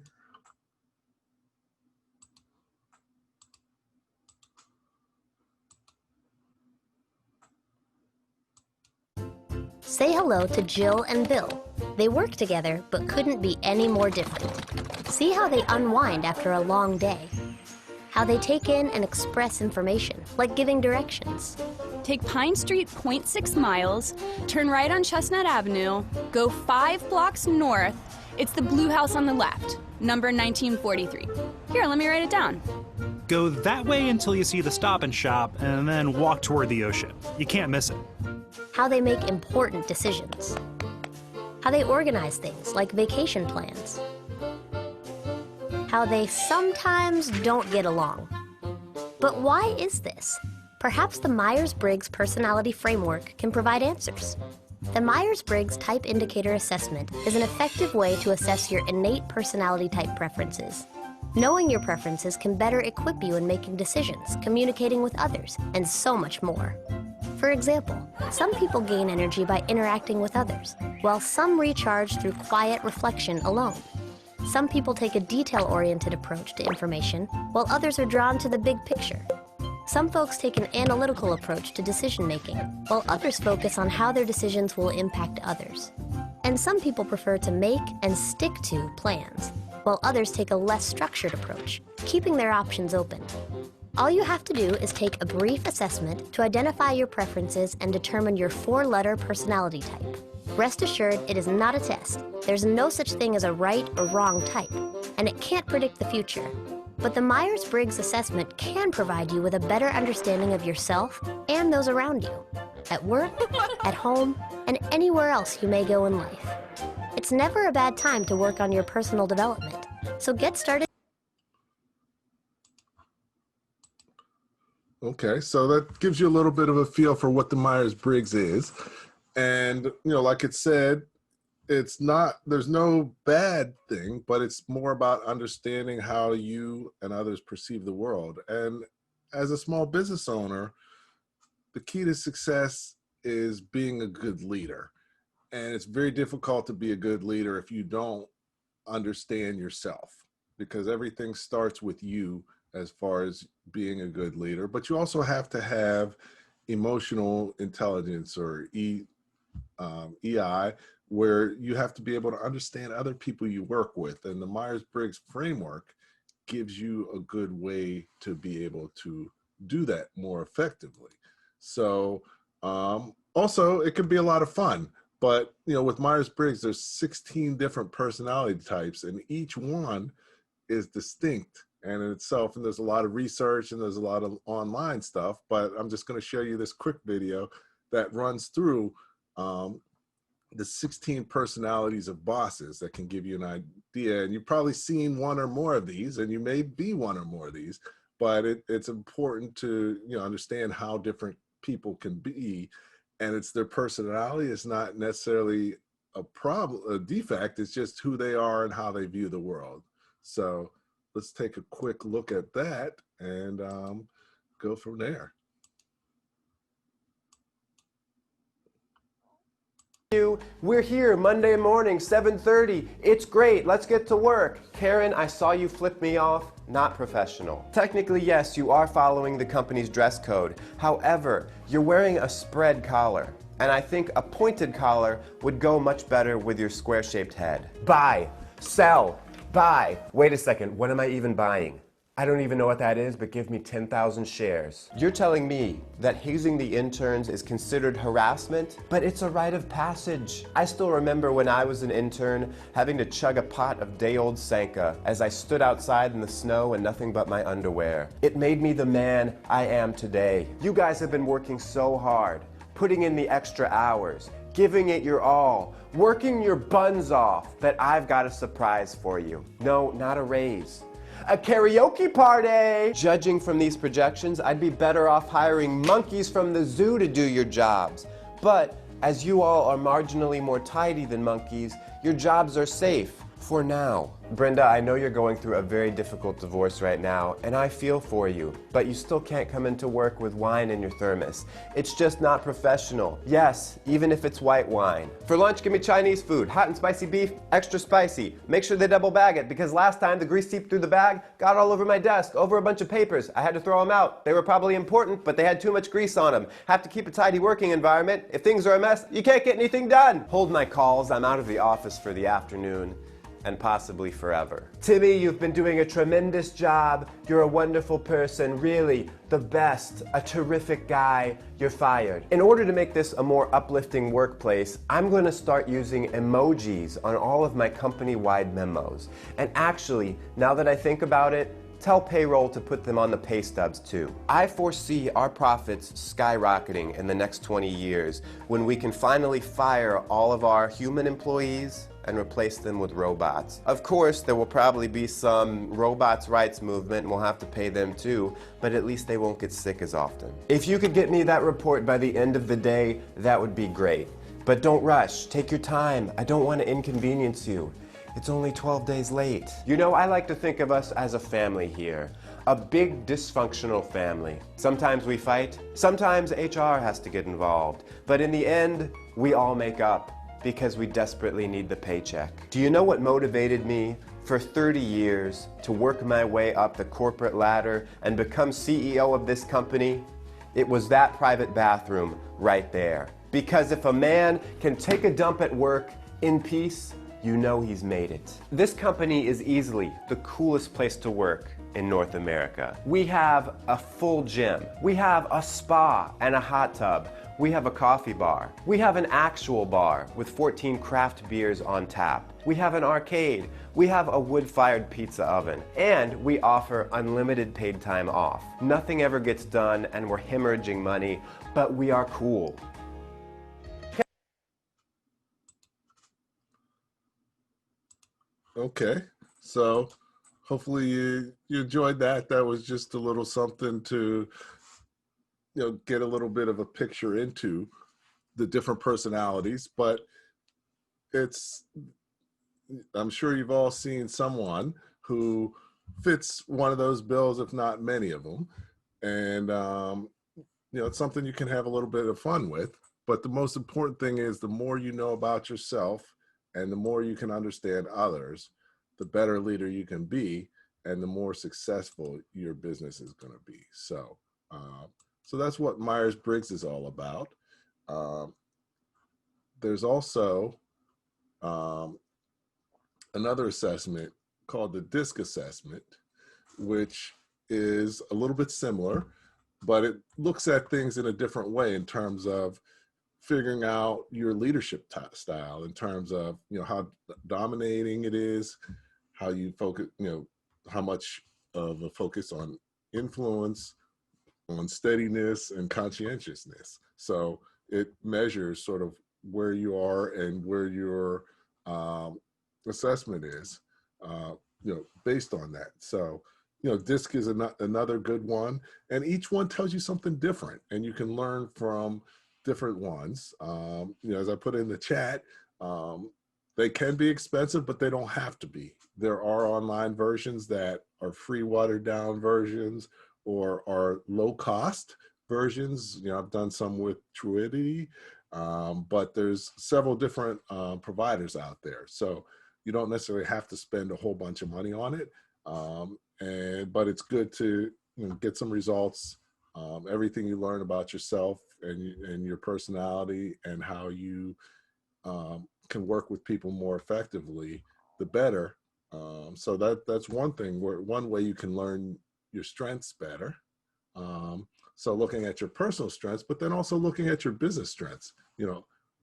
Say hello to Jill and Bill. They work together, but couldn't be any more different. See how they unwind after a long day. How they take in and express information, like giving directions. Take Pine Street 0.6 miles, turn right on Chestnut Avenue, go 5 blocks north. It's the blue house on the left, number 1943. Here, let me write it down. Go that way until you see the Stop and Shop, and then walk toward the ocean. You can't miss it. How they make important decisions. How they organize things like vacation plans. How they sometimes don't get along. But why is this? Perhaps the Myers-Briggs Personality Framework can provide answers. The Myers-Briggs Type Indicator Assessment is an effective way to assess your innate personality type preferences. Knowing your preferences can better equip you in making decisions, communicating with others, and so much more. For example, some people gain energy by interacting with others, while some recharge through quiet reflection alone. Some people take a detail-oriented approach to information, while others are drawn to the big picture. Some folks take an analytical approach to decision-making, while others focus on how their decisions will impact others. And some people prefer to make and stick to plans, while others take a less structured approach, keeping their options open. All you have to do is take a brief assessment to identify your preferences and determine your 4-letter personality type. Rest assured, it is not a test. There's no such thing as a right or wrong type, and it can't predict the future. But the Myers-Briggs assessment can provide you with a better understanding of yourself and those around you, at work, at home, and anywhere else you may go in life. It's never a bad time to work on your personal development, so get started. Okay, so that gives you a little bit of a feel for what the Myers-Briggs is. And, like it said, it's not, there's no bad thing, but it's more about understanding how you and others perceive the world. And as a small business owner, the key to success is being a good leader. And it's very difficult to be a good leader if you don't understand yourself, because everything starts with you as far as being a good leader. But you also have to have emotional intelligence, or EI, where you have to be able to understand other people you work with. And the Myers-Briggs framework gives you a good way to be able to do that more effectively. So also, it can be a lot of fun. But with Myers-Briggs, there's 16 different personality types, and each one is distinct and in itself. And there's a lot of research and there's a lot of online stuff, but I'm just going to show you this quick video that runs through the 16 personalities of bosses that can give you an idea. And you've probably seen one or more of these, and you may be one or more of these, but it's important to understand how different people can be. And it's their personality. It's not necessarily a problem, a defect. It's just who they are and how they view the world. So let's take a quick look at that and go from there. We're here Monday morning, 7:30. It's great. Let's get to work. Karen, I saw you flip me off. Not professional. Technically, yes, you are following the company's dress code. However, you're wearing a spread collar. And I think a pointed collar would go much better with your square-shaped head. Buy. Sell. Buy. Wait a second. What am I even buying? I don't even know what that is, but give me 10,000 shares. You're telling me that hazing the interns is considered harassment, but it's a rite of passage. I still remember when I was an intern having to chug a pot of day-old Sanka as I stood outside in the snow in nothing but my underwear. It made me the man I am today. You guys have been working so hard, putting in the extra hours, giving it your all, working your buns off, that I've got a surprise for you. No, not a raise. A karaoke party! Judging from these projections, I'd be better off hiring monkeys from the zoo to do your jobs. But as you all are marginally more tidy than monkeys, your jobs are safe. For now. Brenda, I know you're going through a very difficult divorce right now, and I feel for you, but you still can't come into work with wine in your thermos. It's just not professional. Yes, even if it's white wine. For lunch, give me Chinese food, hot and spicy beef, extra spicy. Make sure they double bag it, because last time the grease seeped through the bag, got all over my desk, over a bunch of papers. I had to throw them out. They were probably important, but they had too much grease on them. Have to keep a tidy working environment. If things are a mess, you can't get anything done. Hold my calls, I'm out of the office for the afternoon. And possibly forever. Timmy, you've been doing a tremendous job. You're a wonderful person, really the best, a terrific guy. You're fired. In order to make this a more uplifting workplace, I'm going to start using emojis on all of my company-wide memos. And actually, now that I think about it, tell payroll to put them on the pay stubs too. I foresee our profits skyrocketing in the next 20 years when we can finally fire all of our human employees and replace them with robots. Of course, there will probably be some robots' rights movement and we'll have to pay them too, but at least they won't get sick as often. If you could get me that report by the end of the day, that would be great. But don't rush, take your time. I don't want to inconvenience you. It's only 12 days late. You know, I like to think of us as a family here. A big dysfunctional family. Sometimes we fight, sometimes HR has to get involved, but in the end, we all make up because we desperately need the paycheck. Do you know what motivated me for 30 years to work my way up the corporate ladder and become CEO of this company? It was that private bathroom right there. Because if a man can take a dump at work in peace, you know he's made it. This company is easily the coolest place to work in North America. We have a full gym. We have a spa and a hot tub. We have a coffee bar. We have an actual bar with 14 craft beers on tap. We have an arcade. We have a wood-fired pizza oven. And we offer unlimited paid time off. Nothing ever gets done and we're hemorrhaging money, but we are cool. Okay, so hopefully you enjoyed that. That was just a little something to, get a little bit of a picture into the different personalities. But I'm sure you've all seen someone who fits one of those bills, if not many of them. And, it's something you can have a little bit of fun with. But the most important thing is the more you know about yourself and the more you can understand others, the better leader you can be and the more successful your business is going to be. So that's what Myers-Briggs is all about. There's also another assessment called the DISC assessment, which is a little bit similar, but it looks at things in a different way in terms of figuring out your leadership style, in terms of how dominating it is, how you focus, how much of a focus on influence, on steadiness and conscientiousness. So it measures sort of where you are and where your assessment is, based on that. So, DISC is another good one, and each one tells you something different, and you can learn from different ones. As I put in the chat, they can be expensive, but they don't have to be. There are online versions that are free watered down versions or are low cost versions. I've done some with Truity, but there's several different providers out there. So you don't necessarily have to spend a whole bunch of money on it. But it's good to get some results. Everything you learn about yourself and your personality and how you can work with people more effectively, the better. So that's one thing, one way you can learn your strengths better. So looking at your personal strengths, but then also looking at your business strengths.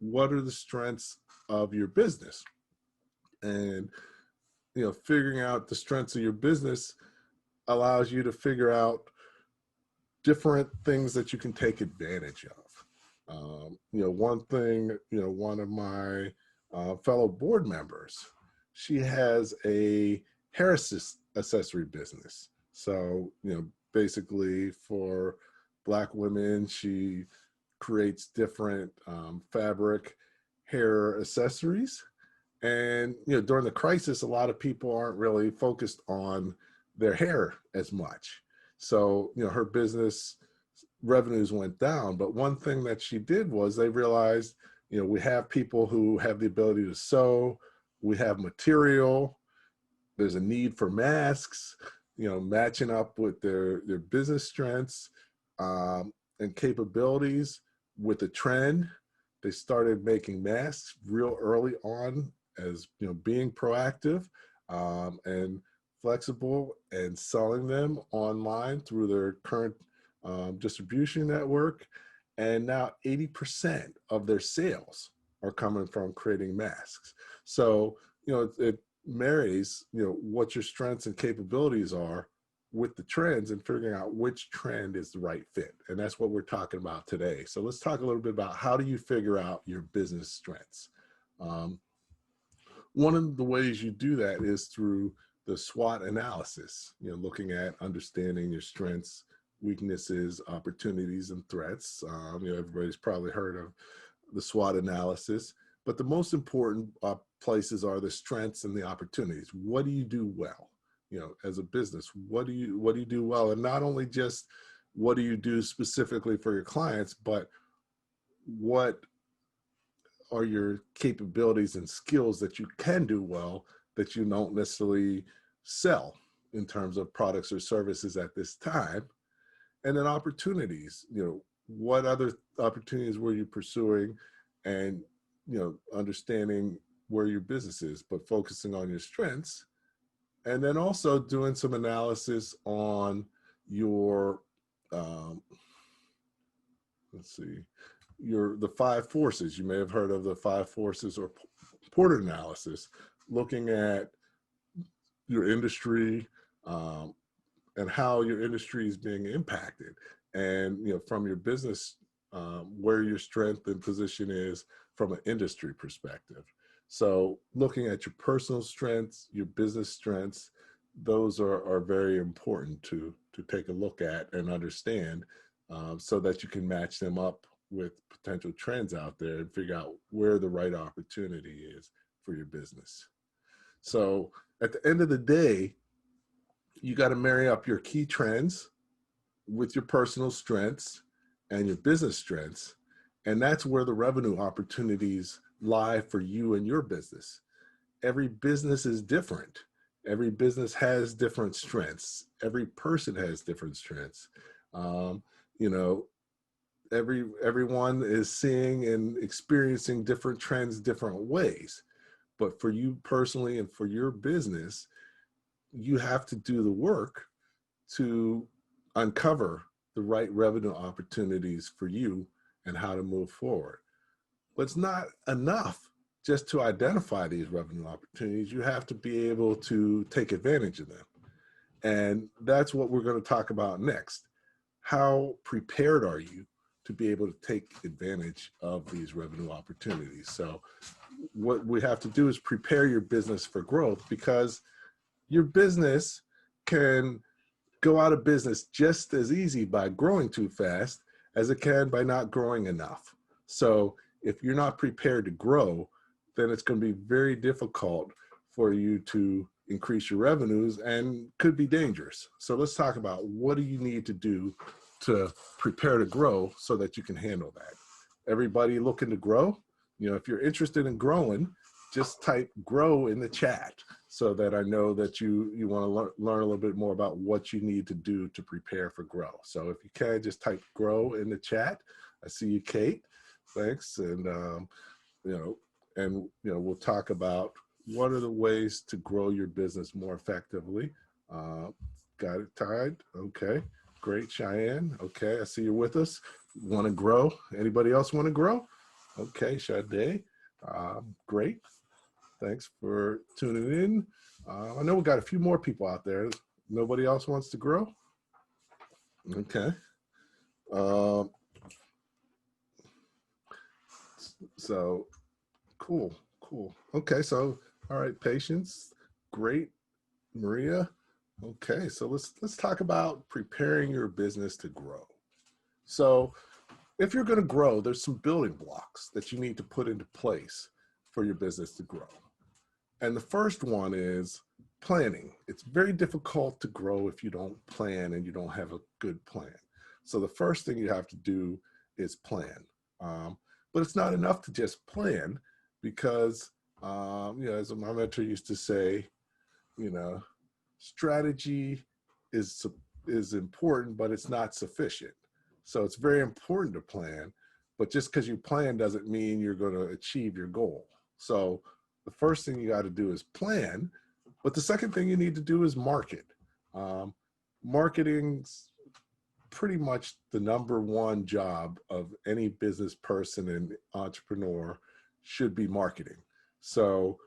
What are the strengths of your business? And figuring out the strengths of your business allows you to figure out different things that you can take advantage of. One thing, one of my fellow board members, she has a hair accessory business. So, basically for Black women, she creates different fabric hair accessories. And, during the crisis, a lot of people aren't really focused on their hair as much. So, her business revenues went down. But one thing that she did was they realized, we have people who have the ability to sew, we have material, there's a need for masks, matching up with their business strengths and capabilities with the trend. They started making masks real early on as, being proactive and flexible and selling them online through their current distribution network. And now 80% of their sales are coming from creating masks. So, it marries, what your strengths and capabilities are with the trends and figuring out which trend is the right fit. And that's what we're talking about today. So let's talk a little bit about how do you figure out your business strengths. One of the ways you do that is through the SWOT analysis, looking at understanding your strengths, weaknesses, opportunities, and threats. Everybody's probably heard of the SWOT analysis, but the most important places are the strengths and the opportunities. What do you do well? As a business, what do you do well? And not only just what do you do specifically for your clients, but what are your capabilities and skills that you can do well that you don't necessarily sell in terms of products or services at this time? And then opportunities, what other opportunities were you pursuing, and, understanding where your business is, but focusing on your strengths. And then also doing some analysis on your, the 5 forces. You may have heard of the 5 forces or Porter analysis, looking at your industry and how your industry is being impacted, and from your business, where your strength and position is from an industry perspective. So looking at your personal strengths, your business strengths, those are very important to take a look at and understand, so that you can match them up with potential trends out there and figure out where the right opportunity is for your business. So at the end of the day, you got to marry up your key trends with your personal strengths and your business strengths. And that's where the revenue opportunities lie for you and your business. Every business is different. Every business has different strengths. Every person has different strengths. Everyone is seeing and experiencing different trends different ways. But for you personally and for your business, you have to do the work to uncover the right revenue opportunities for you and how to move forward. But it's not enough just to identify these revenue opportunities. You have to be able to take advantage of them. And that's what we're going to talk about next. How prepared are you to be able to take advantage of these revenue opportunities? So what we have to do is prepare your business for growth, because your business can go out of business just as easy by growing too fast as it can by not growing enough. So if you're not prepared to grow, then it's going to be very difficult for you to increase your revenues and could be dangerous. So let's talk about, what do you need to do to prepare to grow so that you can handle that? Everybody looking to grow, if you're interested in growing, just type grow in the chat so that I know that you want to learn a little bit more about what you need to do to prepare for grow. So if you can, just type grow in the chat. I see you, Kate. Thanks. And, we'll talk about what are the ways to grow your business more effectively. Got it tied. Okay. Great. Cheyenne. Okay. I see you're with us. Want to grow? Anybody else want to grow? Okay. Sade. Great. Thanks for tuning in. I know we got a few more people out there. Nobody else wants to grow? Okay. So cool. Okay, so all right, Patience. Great. Maria. Okay, so let's talk about preparing your business to grow. So if you're going to grow, there's some building blocks that you need to put into place for your business to grow. And the first one is planning. It's very difficult to grow if you don't plan and you don't have a good plan. So the first thing you have to do is plan. But it's not enough to just plan because, as my mentor used to say, strategy is important, but it's not sufficient. So it's very important to plan, but just because you plan doesn't mean you're going to achieve your goal. So the first thing you got to do is plan, but the second thing you need to do is market. Marketing's pretty much the number one job of any business person and entrepreneur should be marketing. So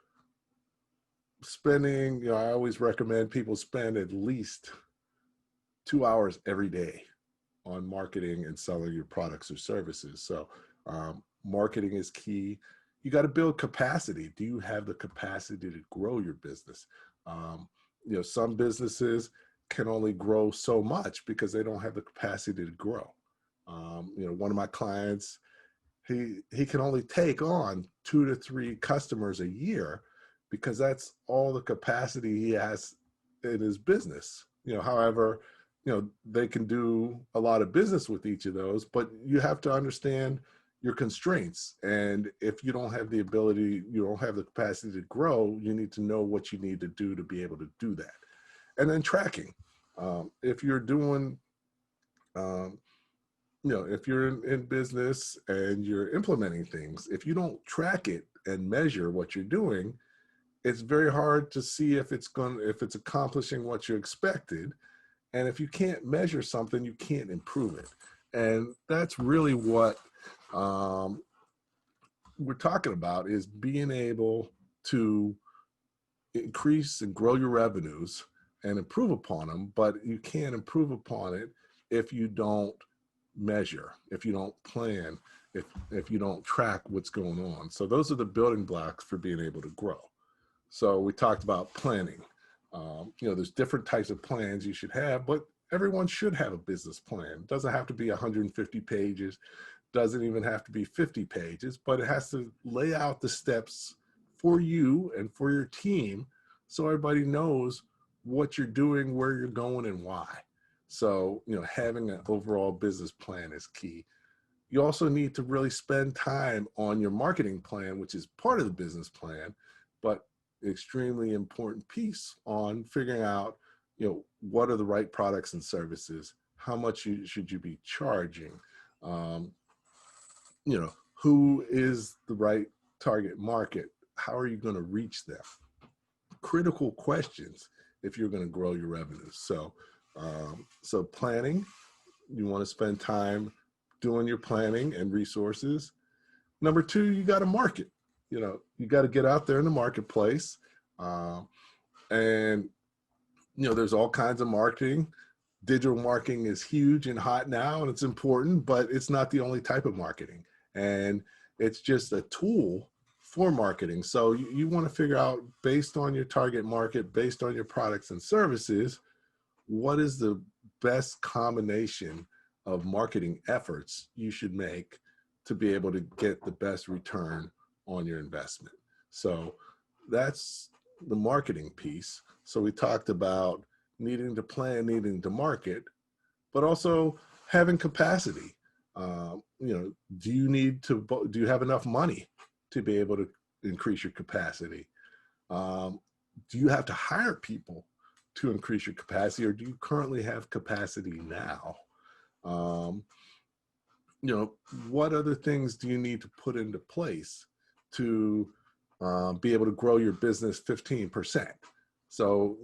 spending, I always recommend people spend at least 2 hours every day on marketing and selling your products or services. So marketing is key. You got to build capacity. Do you have the capacity to grow your business? Some businesses can only grow so much because they don't have the capacity to grow. One of my clients, he can only take on 2 to 3 customers a year because that's all the capacity he has in his business. However, they can do a lot of business with each of those, but you have to understand your constraints. And if you don't have the ability, you don't have the capacity to grow, you need to know what you need to do to be able to do that. And then tracking. If you're doing, if you're in business and you're implementing things, if you don't track it and measure what you're doing, it's very hard to see if it's accomplishing what you expected. And if you can't measure something, you can't improve it. And that's really what we're talking about, is being able to increase and grow your revenues and improve upon them. But you can't improve upon it if you don't measure, if you don't plan, if you don't track what's going on. So those are the building blocks for being able to grow. So we talked about planning. There's different types of plans you should have, but everyone should have a business plan. It doesn't have to be 150 pages, doesn't even have to be 50 pages, but it has to lay out the steps for you and for your team so everybody knows what you're doing, where you're going, and why. So, having an overall business plan is key. You also need to really spend time on your marketing plan, which is part of the business plan, but extremely important piece on figuring out, what are the right products and services, how much should you be charging, who is the right target market, how are you going to reach them? Critical questions if you're going to grow your revenues. So planning, you want to spend time doing your planning and resources. Number 2, you got to market. You got to get out there in the marketplace. And, there's all kinds of marketing. Digital marketing is huge and hot now, and it's important, but it's not the only type of marketing. And it's just a tool for marketing. So you want to figure out, based on your target market, based on your products and services, what is the best combination of marketing efforts you should make to be able to get the best return on your investment. So that's the marketing piece. So we talked about needing to plan, needing to market, but also having capacity. Do you have enough money to be able to increase your capacity? Do you have to hire people to increase your capacity, or do you currently have capacity now? What other things do you need to put into place to be able to grow your business 15%? So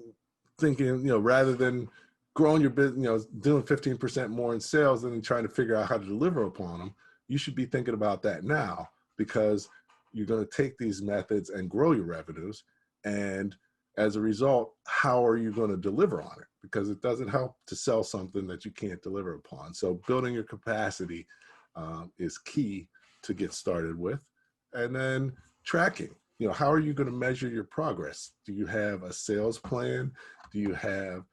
thinking, rather than growing your business, doing 15% more in sales and then trying to figure out how to deliver upon them, you should be thinking about that now, because you're going to take these methods and grow your revenues. And as a result, how are you going to deliver on it? Because it doesn't help to sell something that you can't deliver upon. So building your capacity is key to get started with. And then tracking, how are you going to measure your progress? Do you have a sales plan? Do you have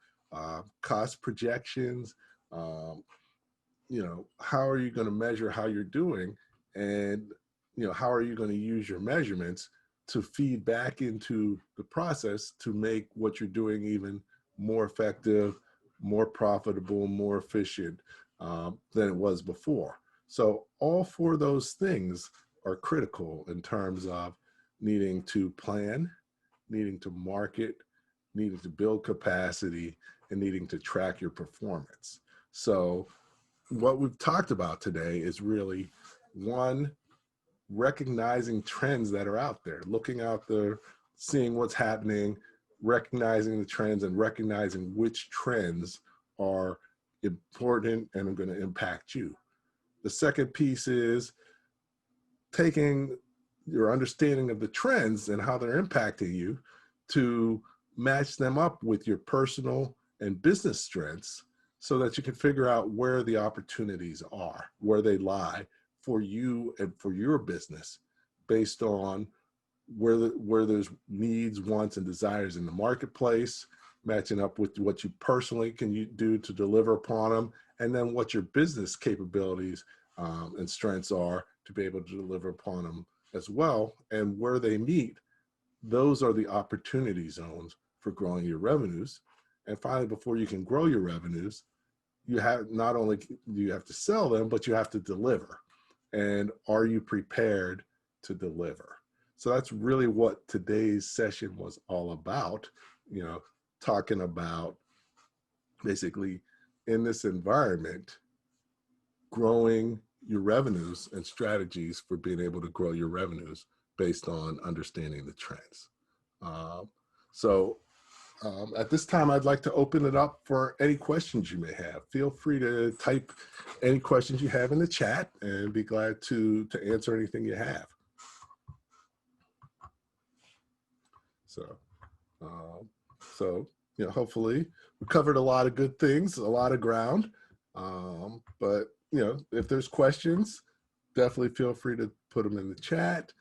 cost projections? How are you going to measure how you're doing? And, how are you going to use your measurements to feed back into the process to make what you're doing even more effective, more profitable, more efficient than it was before. So all four of those things are critical in terms of needing to plan, needing to market, needing to build capacity, and needing to track your performance. So what we've talked about today is really, one, recognizing trends that are out there, looking out there, seeing what's happening, recognizing the trends and recognizing which trends are important and are going to impact you. The second piece is taking your understanding of the trends and how they're impacting you to match them up with your personal and business strengths so that you can figure out where the opportunities are, where they lie for you and for your business based on where there's needs, wants, and desires in the marketplace, matching up with what you personally can do to deliver upon them, and then what your business capabilities and strengths are to be able to deliver upon them as well. And where they meet, those are the opportunity zones for growing your revenues. And finally, before you can grow your revenues, you have not only do you have to sell them, but you have to deliver. And are you prepared to deliver? So that's really what today's session was all about, talking about basically in this environment, growing your revenues and strategies for being able to grow your revenues based on understanding the trends. At this time, I'd like to open it up for any questions you may have. Feel free to type any questions you have in the chat and be glad to answer anything you have. Hopefully we covered a lot of good things, a lot of ground. But if there's questions, definitely feel free to put them in the chat.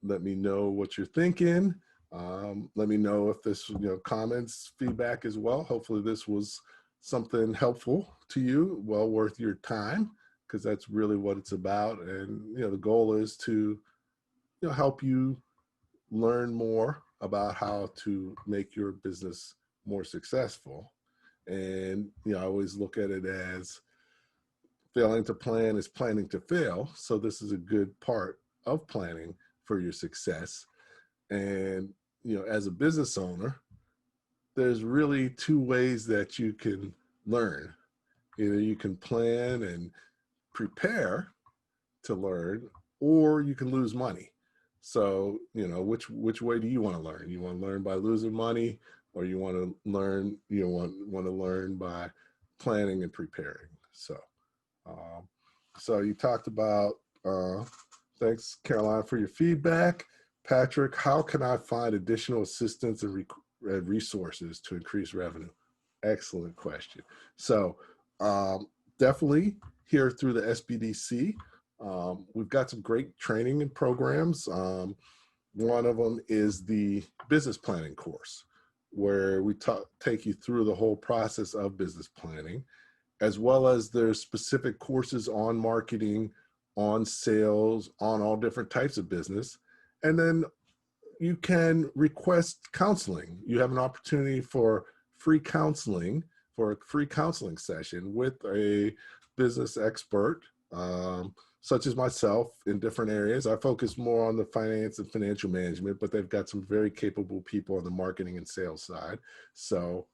Let me know what you're thinking. Let me know if this, comments, feedback as well. Hopefully this was something helpful to you, well worth your time, because that's really what it's about. And, the goal is to, help you learn more about how to make your business more successful. And, I always look at it as failing to plan is planning to fail. So this is a good part of planning for your success. And, as a business owner, there's really two ways that you can learn. Either you can plan and prepare to learn, or you can lose money. So, which way do you want to learn? You want to learn by losing money, or you want to learn, want to learn by planning and preparing. So you talked about, thanks, Caroline, for your feedback. Patrick, how can I find additional assistance and resources to increase revenue? Excellent question. So definitely here through the SBDC, we've got some great training and programs. One of them is the business planning course, where we take you through the whole process of business planning, as well as there's specific courses on marketing, on sales, on all different types of business. And then you can request counseling. You have an opportunity for free counseling, for a free counseling session with a business expert, such as myself, in different areas. I focus more on the finance and financial management, but they've got some very capable people on the marketing and sales side. So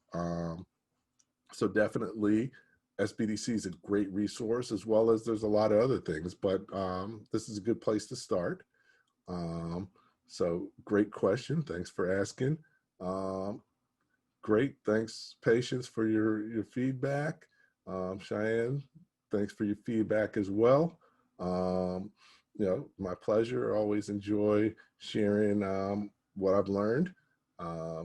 definitely SBDC is a great resource, as well as there's a lot of other things, but this is a good place to start. So great question. Thanks for asking. Great. Thanks, Patience, for your feedback. Cheyenne, thanks for your feedback as well. My pleasure. I always enjoy sharing what I've learned.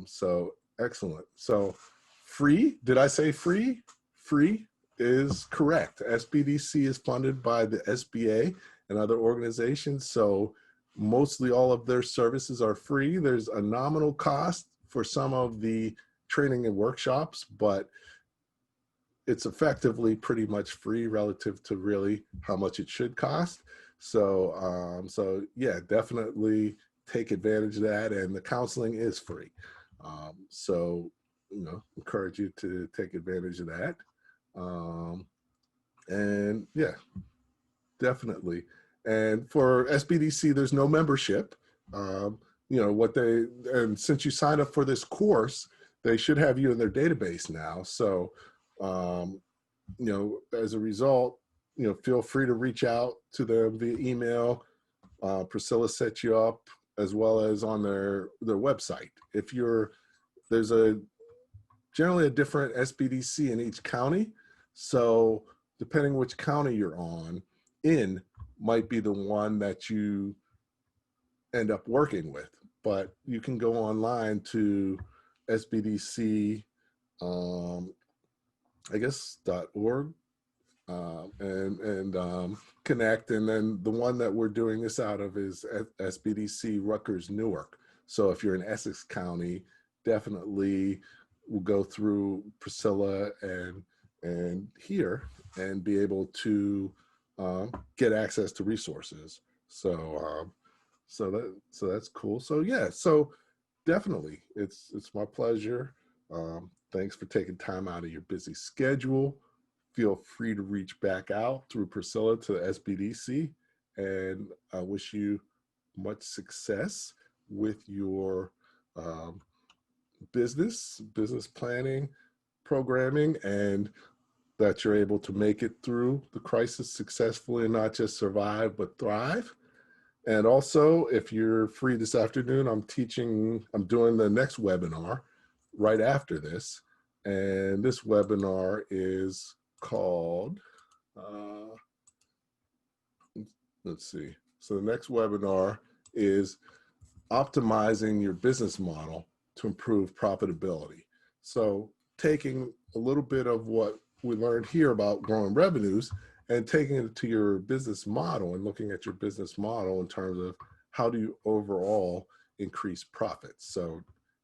So excellent. So free, did I say free? Free is correct. SBDC is funded by the SBA and other organizations. So mostly all of their services are free. There's a nominal cost for some of the training and workshops, but it's effectively pretty much free relative to really how much it should cost. So yeah, definitely take advantage of that, and the counseling is free. So, encourage you to take advantage of that. And yeah, definitely. And for SBDC, there's no membership. And since you signed up for this course, they should have you in their database now. So, as a result, feel free to reach out to them via email. Priscilla set you up, as well as on their website. There's generally a different SBDC in each county. So depending which county you're in might be the one that you end up working with. But you can go online to SBDC, .org, and connect. And then the one that we're doing this out of is SBDC Rutgers-Newark. So if you're in Essex County, definitely we'll go through Priscilla and here and be able to get access to resources. So that's cool. So yeah, so definitely it's my pleasure. Thanks for taking time out of your busy schedule. Feel free to reach back out through Priscilla to the SBDC, and I wish you much success with your business planning, programming, and that you're able to make it through the crisis successfully and not just survive, but thrive. And also, if you're free this afternoon, I'm doing the next webinar right after this. And this webinar is called, let's see. So the next webinar is optimizing your business model to improve profitability. So taking a little bit of what we learned here about growing revenues and taking it to your business model and looking at your business model in terms of how do you overall increase profits. So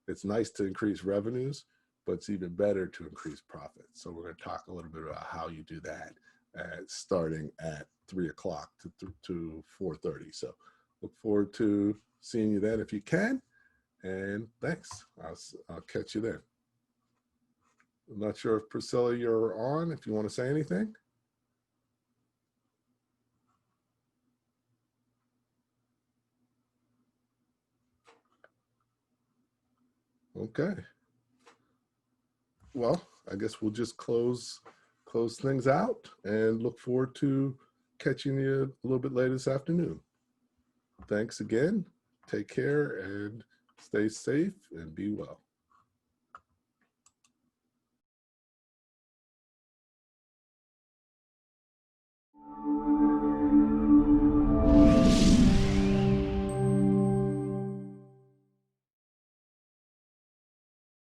it's nice to increase revenues, but it's even better to increase profits. So we're going to talk a little bit about how you do that starting at 3 o'clock to 4:30. So look forward to seeing you then if you can. And thanks. I'll catch you then. I'm not sure if Priscilla, you're on, if you want to say anything. Okay. Well, I guess we'll just close things out and look forward to catching you a little bit later this afternoon. Thanks again. Take care and stay safe and be well.